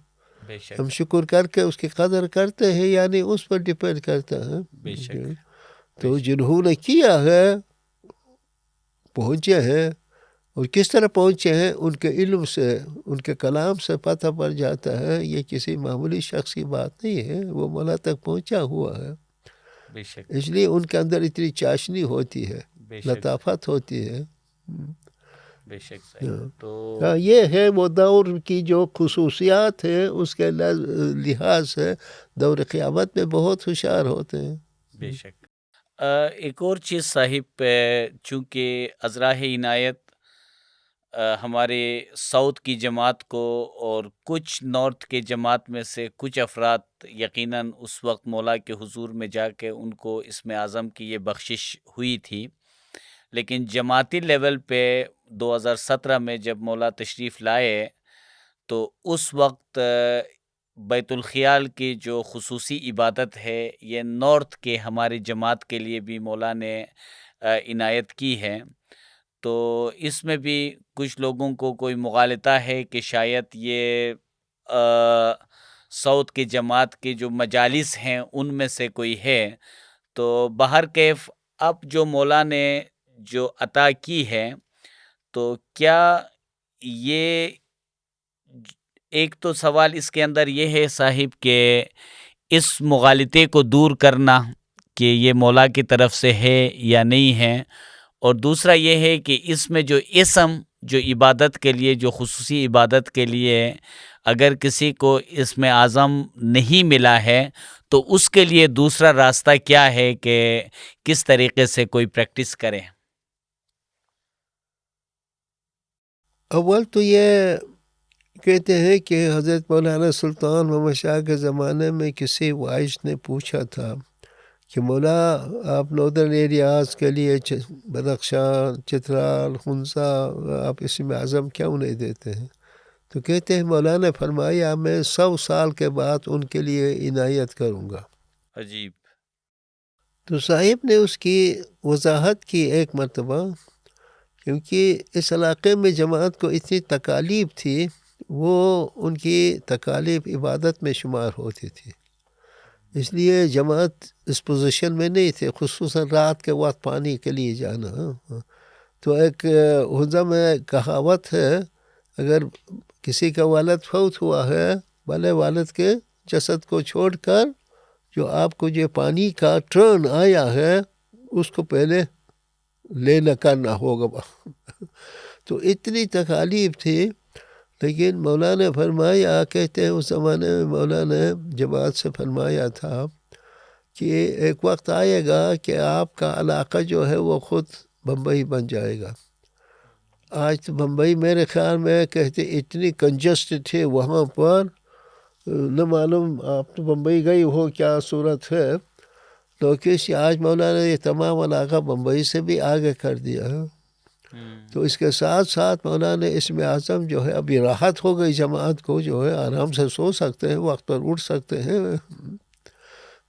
بے شک ہم شکر کر کے اس کی قدر کرتے ہیں، یعنی اس پر ڈیپینڈ کرتا ہے۔ بے شک تو جنہوں نے کیا ہے پہنچے ہیں، اور کس طرح پہنچے ہیں؟ ان کے علم سے، ان کے کلام سے پتہ پڑ جاتا ہے، یہ کسی معمولی شخص کی بات نہیں ہے، وہ مولا تک پہنچا ہوا ہے۔ بے شک اس لیے ان کے اندر اتنی چاشنی ہوتی ہے، بے شک لطافت ہوتی ہے۔ بے شک صاحب۔ تو یہ ہے وہ دور کی جو خصوصیات ہیں، اس کے لحاظ سے دور قیامت میں بہت ہوشیار ہوتے ہیں۔ بے شک ایک اور چیز صاحب، چونکہ ازراہ عنایت ہمارے ساؤتھ کی جماعت کو اور کچھ نارتھ کے جماعت میں سے کچھ افراد یقیناً اس وقت مولا کے حضور میں جا کے ان کو اسم اعظم کی یہ بخشش ہوئی تھی، لیکن جماعتی لیول پہ 2017 میں جب مولا تشریف لائے تو اس وقت بیت الخیال کی جو خصوصی عبادت ہے یہ نارتھ کے ہماری جماعت کے لیے بھی مولا نے عنایت کی ہے۔ تو اس میں بھی کچھ لوگوں کو کوئی مغالطہ ہے کہ شاید یہ ساؤتھ کی جماعت کے جو مجالس ہیں ان میں سے کوئی ہے، تو بہر کیف اب جو مولا نے جو عطا کی ہے تو کیا یہ ایک تو سوال اس کے اندر یہ ہے صاحب کہ اس مغالطے کو دور کرنا کہ یہ مولا کی طرف سے ہے یا نہیں ہے، اور دوسرا یہ ہے کہ اس میں جو اسم جو عبادت کے لیے جو خصوصی عبادت کے لیے اگر کسی کو اسم اعظم نہیں ملا ہے تو اس کے لیے دوسرا راستہ کیا ہے کہ کس طریقے سے کوئی پریکٹس کرے؟ اول تو یہ کہتے ہیں کہ حضرت مولانا سلطان محمد شاہ کے زمانے میں کسی وائس نے پوچھا تھا کہ مولا آپ ناردرن ایریاز کے لیے بدخشان، چترال، خنسا آپ اسم اعظم کیوں نہیں دیتے ہیں؟ تو کہتے ہیں مولا نے فرمایا میں 100 سال کے بعد ان کے لیے عنایت کروں گا۔ عجیب۔ تو صاحب نے اس کی وضاحت کی ایک مرتبہ، کیونکہ اس علاقے میں جماعت کو اتنی تکالیف تھی، وہ ان کی تکالیف عبادت میں شمار ہوتی تھی، اس لیے جماعت اس پوزیشن میں نہیں تھے، خصوصاً رات کے وقت پانی کے لیے جانا۔ تو ایک اردو میں کہاوت ہے، اگر کسی کا والد فوت ہوا ہے، بھلے والد کے جسد کو چھوڑ کر جو آپ کو جو پانی کا ٹرن آیا ہے اس کو پہلے لینا کرنا ہوگا۔ تو اتنی تکالیف تھی، لیکن مولا نے فرمایا، کہتے ہیں اس زمانے میں مولا نے جماعت سے فرمایا تھا کہ ایک وقت آئے گا کہ آپ کا علاقہ جو ہے وہ خود بمبئی بن جائے گا۔ آج تو بمبئی میرے خیال میں کہتے اتنی کنجسٹڈ ہے وہاں پر، نہ معلوم آپ تو بمبئی گئی ہو کیا صورت ہے، تو کسی آج مولا نے یہ تمام علاقہ بمبئی سے بھی آگے کر دیا ہے۔ تو اس کے ساتھ ساتھ مولا نے اسم اعظم جو ہے، ابھی راحت ہو گئی جماعت کو، جو ہے آرام سے سو سکتے ہیں، وقت پر اٹھ سکتے ہیں،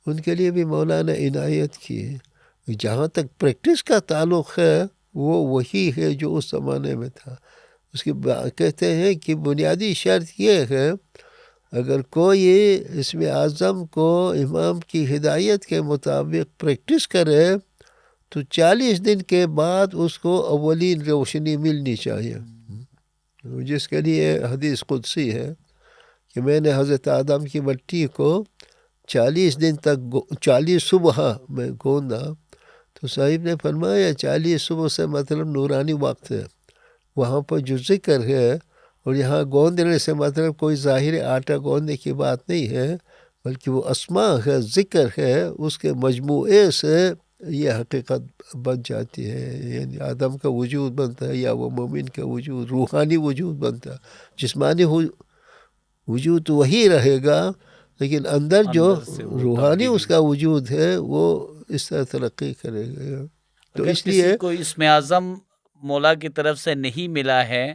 ان کے لیے بھی مولا نے عنایت کی ہے۔ جہاں تک پریکٹس کا تعلق ہے وہ وہی ہے جو اس زمانے میں تھا۔ اس کی کہتے ہیں کہ بنیادی شرط یہ ہے، اگر کوئی اسم اعظم کو امام کی ہدایت کے مطابق پریکٹس کرے تو 40 دن کے بعد اس کو اولین روشنی ملنی چاہیے۔ جس کے لیے حدیث قدسی ہے کہ میں نے حضرت آدم کی مٹی کو 40 دن تک 40 صبح میں گوندا، تو صاحب نے فرمایا 40 صبح سے مطلب نورانی وقت ہے، وہاں پر جو ذکر ہے، اور یہاں گوندنے سے مطلب کوئی ظاہر آٹا گوندنے کی بات نہیں ہے، بلکہ وہ اسماء ہے، ذکر ہے، اس کے مجموعے سے یہ حقیقت بن جاتی ہے، یعنی آدم کا وجود بنتا ہے، یا وہ مومن کا وجود، روحانی وجود بنتا ہے۔ جسمانی وجود تو وہی رہے گا، لیکن اندر جو اندر سے وہ روحانی تبدیلی، اس کا وجود ہے وہ اس طرح ترقی کرے گا۔ تو اگر اس کسی لیے کو اسم اعظم مولا کی طرف سے نہیں ملا ہے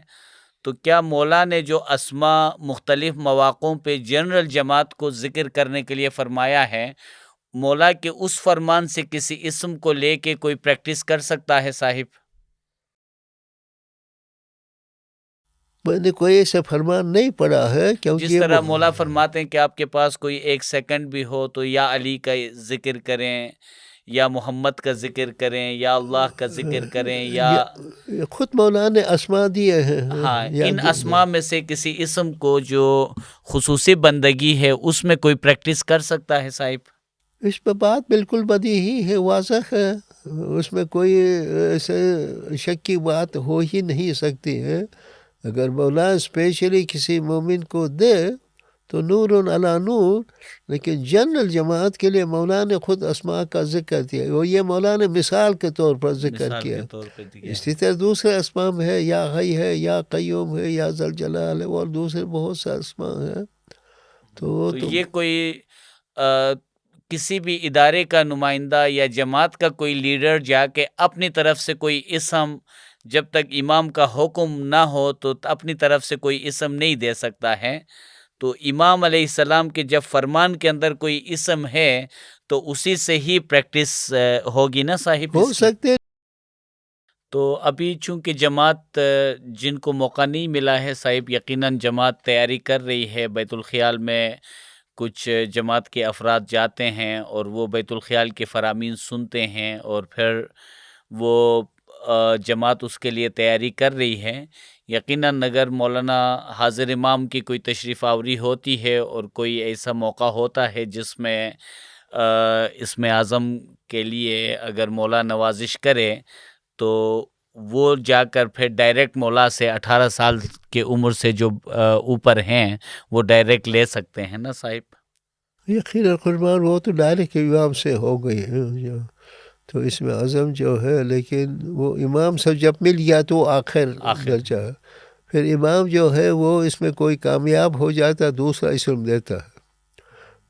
تو کیا مولا نے جو اسماء مختلف مواقعوں پہ جنرل جماعت کو ذکر کرنے کے لیے فرمایا ہے، مولا کے اس فرمان سے کسی اسم کو لے کے کوئی پریکٹس کر سکتا ہے صاحب؟ میں نے کوئی ایسا فرمان نہیں پڑھا ہے، جس کیونکہ طرح مولا فرماتے ہیں کہ آپ کے پاس کوئی 1 سیکنڈ بھی ہو تو یا علی کا ذکر کریں، یا محمد کا ذکر کریں، یا اللہ کا ذکر کریں، یا خود مولا نے اسما دیے ہیں، ہاں ان اسماء میں سے کسی اسم کو جو خصوصی بندگی ہے اس میں کوئی پریکٹس کر سکتا ہے صاحب؟ اس پہ بات بالکل بدیہی ہے، واضح ہے، اس میں کوئی ایسے شک کی بات ہو ہی نہیں سکتی ہے۔ اگر مولا اسپیشلی کسی مومن کو دے تو نور علی نور، لیکن جنرل جماعت کے لیے مولا نے خود اسماء کا ذکر دیا، اور یہ مولا نے مثال کے طور پر ذکر مثال کیا۔ کے طور پہ دیا اسی طرح دوسرے اسماء میں ہے، یا حی ہے، یا قیوم ہے، یا ذوالجلال ہے، اور دوسرے بہت سے اسماء ہیں۔ تو یہ کوئی کسی بھی ادارے کا نمائندہ یا جماعت کا کوئی لیڈر جا کے اپنی طرف سے کوئی اسم، جب تک امام کا حکم نہ ہو تو اپنی طرف سے کوئی اسم نہیں دے سکتا ہے۔ تو امام علیہ السلام کے جب فرمان کے اندر کوئی اسم ہے تو اسی سے ہی پریکٹس ہوگی نا صاحب؟ ہو سکتے۔ تو ابھی چونکہ جماعت جن کو موقع نہیں ملا ہے صاحب، یقیناً جماعت تیاری کر رہی ہے، بیت الخیال میں کچھ جماعت کے افراد جاتے ہیں اور وہ بیت الخیال کے فرامین سنتے ہیں، اور پھر وہ جماعت اس کے لیے تیاری کر رہی ہے۔ یقیناً اگر مولانا حاضر امام کی کوئی تشریف آوری ہوتی ہے اور کوئی ایسا موقع ہوتا ہے جس میں اسم اعظم کے لیے اگر مولا نوازش کرے تو وہ جا کر پھر ڈائریکٹ مولا سے 18 سال کے عمر سے جو اوپر ہیں وہ ڈائریکٹ لے سکتے ہیں نا صاحب؟ یقیناً قربان، وہ تو ڈائریکٹ امام سے ہو گئی ہے، تو اس میں عظم جو ہے، لیکن وہ امام سے جب مل گیا تو آخر درجہ ہے، پھر امام جو ہے وہ اس میں کوئی کامیاب ہو جاتا ہے، دوسرا اسم دیتا ہے،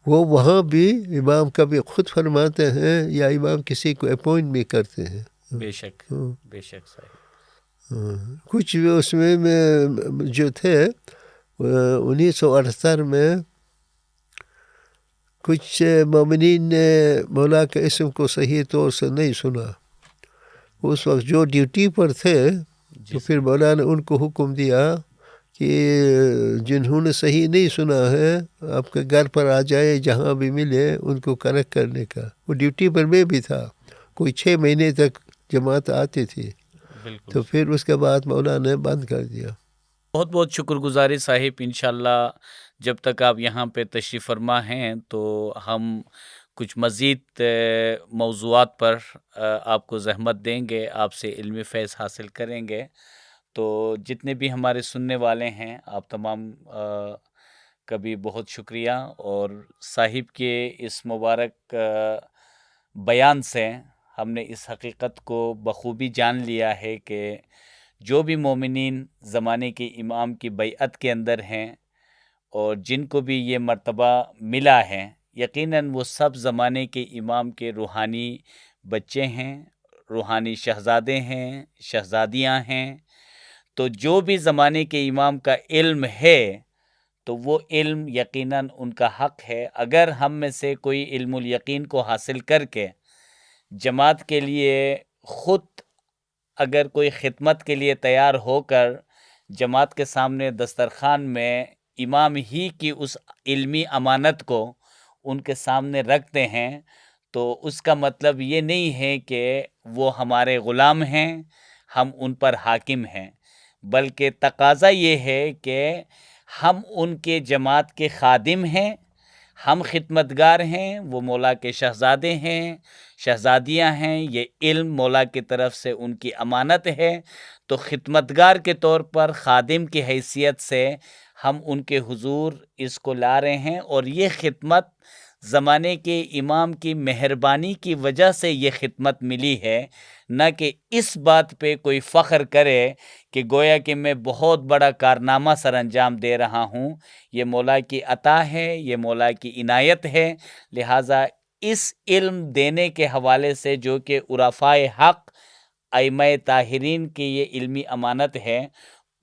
وہ وہاں بھی امام کبھی خود فرماتے ہیں یا امام کسی کو اپوائنٹ بھی کرتے ہیں۔ بے شک، بے شک صاحب۔ کچھ اس میں جو تھے 1978 میں کچھ مومنین نے مولا کے اسم کو صحیح طور سے نہیں سنا، اس وقت جو ڈیوٹی پر تھے، تو پھر مولا نے ان کو حکم دیا کہ جنہوں نے صحیح نہیں سنا ہے آپ کے گھر پر آ جائے، جہاں بھی ملے ان کو کریکٹ کرنے کا۔ وہ ڈیوٹی پر میں بھی تھا، کوئی 6 مہینے تک جماعت آتی تھی، تو پھر اس کے بعد مولا نے بند کر دیا۔ بہت بہت شکر گزاری صاحب، انشاءاللہ جب تک آپ یہاں پہ تشریف فرما ہیں تو ہم کچھ مزید موضوعات پر آپ کو زحمت دیں گے، آپ سے علمی فیض حاصل کریں گے۔ تو جتنے بھی ہمارے سننے والے ہیں آپ تمام کا بھی بہت شکریہ، اور صاحب کے اس مبارک بیان سے ہم نے اس حقیقت کو بخوبی جان لیا ہے کہ جو بھی مومنین زمانے کے امام کی بیعت کے اندر ہیں اور جن کو بھی یہ مرتبہ ملا ہے، یقیناً وہ سب زمانے کے امام کے روحانی بچے ہیں، روحانی شہزادے ہیں، شہزادیاں ہیں۔ تو جو بھی زمانے کے امام کا علم ہے تو وہ علم یقیناً ان کا حق ہے۔ اگر ہم میں سے کوئی علم الیقین کو حاصل کر کے جماعت کے لیے خود اگر کوئی خدمت کے لیے تیار ہو کر جماعت کے سامنے دسترخوان میں امام ہی کی اس علمی امانت کو ان کے سامنے رکھتے ہیں، تو اس کا مطلب یہ نہیں ہے کہ وہ ہمارے غلام ہیں، ہم ان پر حاکم ہیں، بلکہ تقاضا یہ ہے کہ ہم ان کے جماعت کے خادم ہیں، ہم خدمتگار ہیں، وہ مولا کے شہزادے ہیں، شہزادیاں ہیں، یہ علم مولا کی طرف سے ان کی امانت ہے، تو خدمتگار کے طور پر خادم کی حیثیت سے ہم ان کے حضور اس کو لا رہے ہیں، اور یہ خدمت زمانے کے امام کی مہربانی کی وجہ سے یہ خدمت ملی ہے، نہ کہ اس بات پہ کوئی فخر کرے کہ گویا کہ میں بہت بڑا کارنامہ سر انجام دے رہا ہوں۔ یہ مولا کی عطا ہے، یہ مولا کی عنایت ہے، لہٰذا اس علم دینے کے حوالے سے جو کہ عرفائے حق ائمہ طاہرین کی یہ علمی امانت ہے،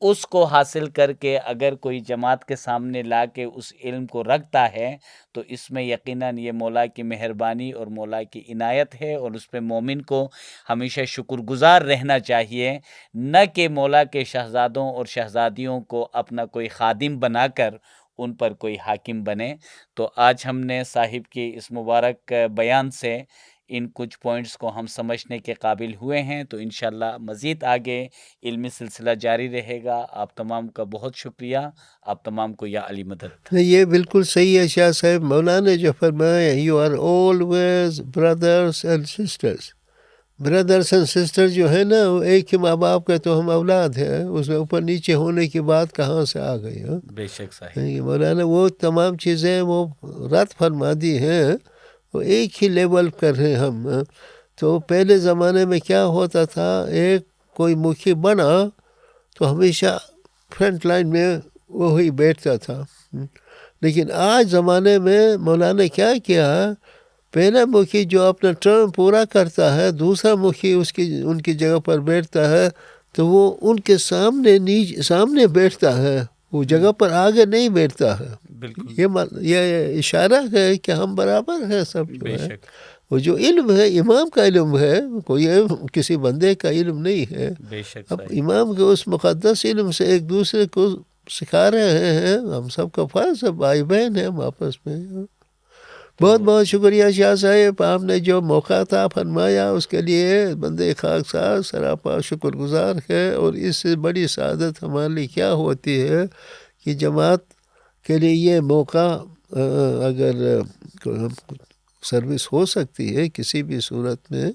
اس کو حاصل کر کے اگر کوئی جماعت کے سامنے لا کے اس علم کو رکھتا ہے تو اس میں یقیناً یہ مولا کی مہربانی اور مولا کی عنایت ہے، اور اس پہ مومن کو ہمیشہ شکر گزار رہنا چاہیے، نہ کہ مولا کے شہزادوں اور شہزادیوں کو اپنا کوئی خادم بنا کر ان پر کوئی حاکم بنے۔ تو آج ہم نے صاحب کی اس مبارک بیان سے ان کچھ پوائنٹس کو ہم سمجھنے کے قابل ہوئے ہیں، تو انشاءاللہ مزید آگے علمی سلسلہ جاری رہے گا۔ آپ تمام کا بہت شکریہ، آپ تمام کو یا علی مدد۔ یہ بالکل صحیح ہے شاہ صاحب، مولانا نے جو فرمایا you are always brothers and sisters, brothers and sister جو ہے نا وہ ایک ہی ماں باپ کا تو ہم اولاد ہیں، اس میں اوپر نیچے ہونے کی بات کہاں سے آ گئی؟ بے شک صاحب، مولانا وہ تمام چیزیں وہ رد فرما دی ہیں، وہ ایک ہی لیول پر ہیں ہم۔ تو پہلے زمانے میں کیا ہوتا تھا، ایک کوئی مکھی بنا تو ہمیشہ فرنٹ لائن میں وہی بیٹھتا تھا، لیکن آج زمانے میں مولانا نے کیا کیا، پہلا مکھی جو اپنا ٹرم پورا کرتا ہے دوسرا مکھی ان کی جگہ پر بیٹھتا ہے، تو وہ ان کے سامنے بیٹھتا ہے، وہ جگہ پر آگے نہیں بیٹھتا ہے۔ بالکل یہ اشارہ ہے کہ ہم برابر ہیں سب جو بے ہے۔ شک وہ جو علم ہے امام کا علم ہے، کوئی کسی بندے کا علم نہیں ہے۔ بے شک اب صاحب، امام کے اس مقدس علم سے ایک دوسرے کو سکھا رہے ہیں، ہم سب کا فرض ہے، بھائی بہن ہیں ہم آپس میں۔ بہت بہت شکریہ شاہ صاحب، آپ نے جو موقع تھا فرمایا اس کے لیے بندے خاکسار سراپا شکر گزار ہے، اور اس سے بڑی سعادت ہمارے لیے کیا ہوتی ہے کہ جماعت کے لیے یہ موقع اگر سروس ہو سکتی ہے کسی بھی صورت میں،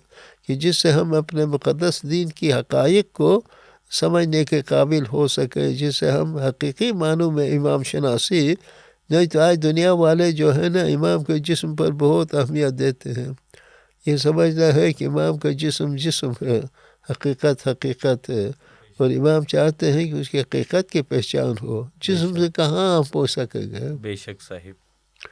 کہ جس سے ہم اپنے مقدس دین کی حقائق کو سمجھنے کے قابل ہو سکے، جس سے ہم حقیقی معنوں میں امام شناسی، نہیں تو آج دنیا والے جو ہے نا امام کے جسم پر بہت اہمیت دیتے ہیں، یہ سمجھنا ہے کہ امام کا جسم ہے، حقیقت ہے، اور امام چاہتے ہیں کہ اس کی حقیقت کی پہچان ہو، جسم سے کہاں آپ پہنچ سکے گا۔ بے شک صاحب۔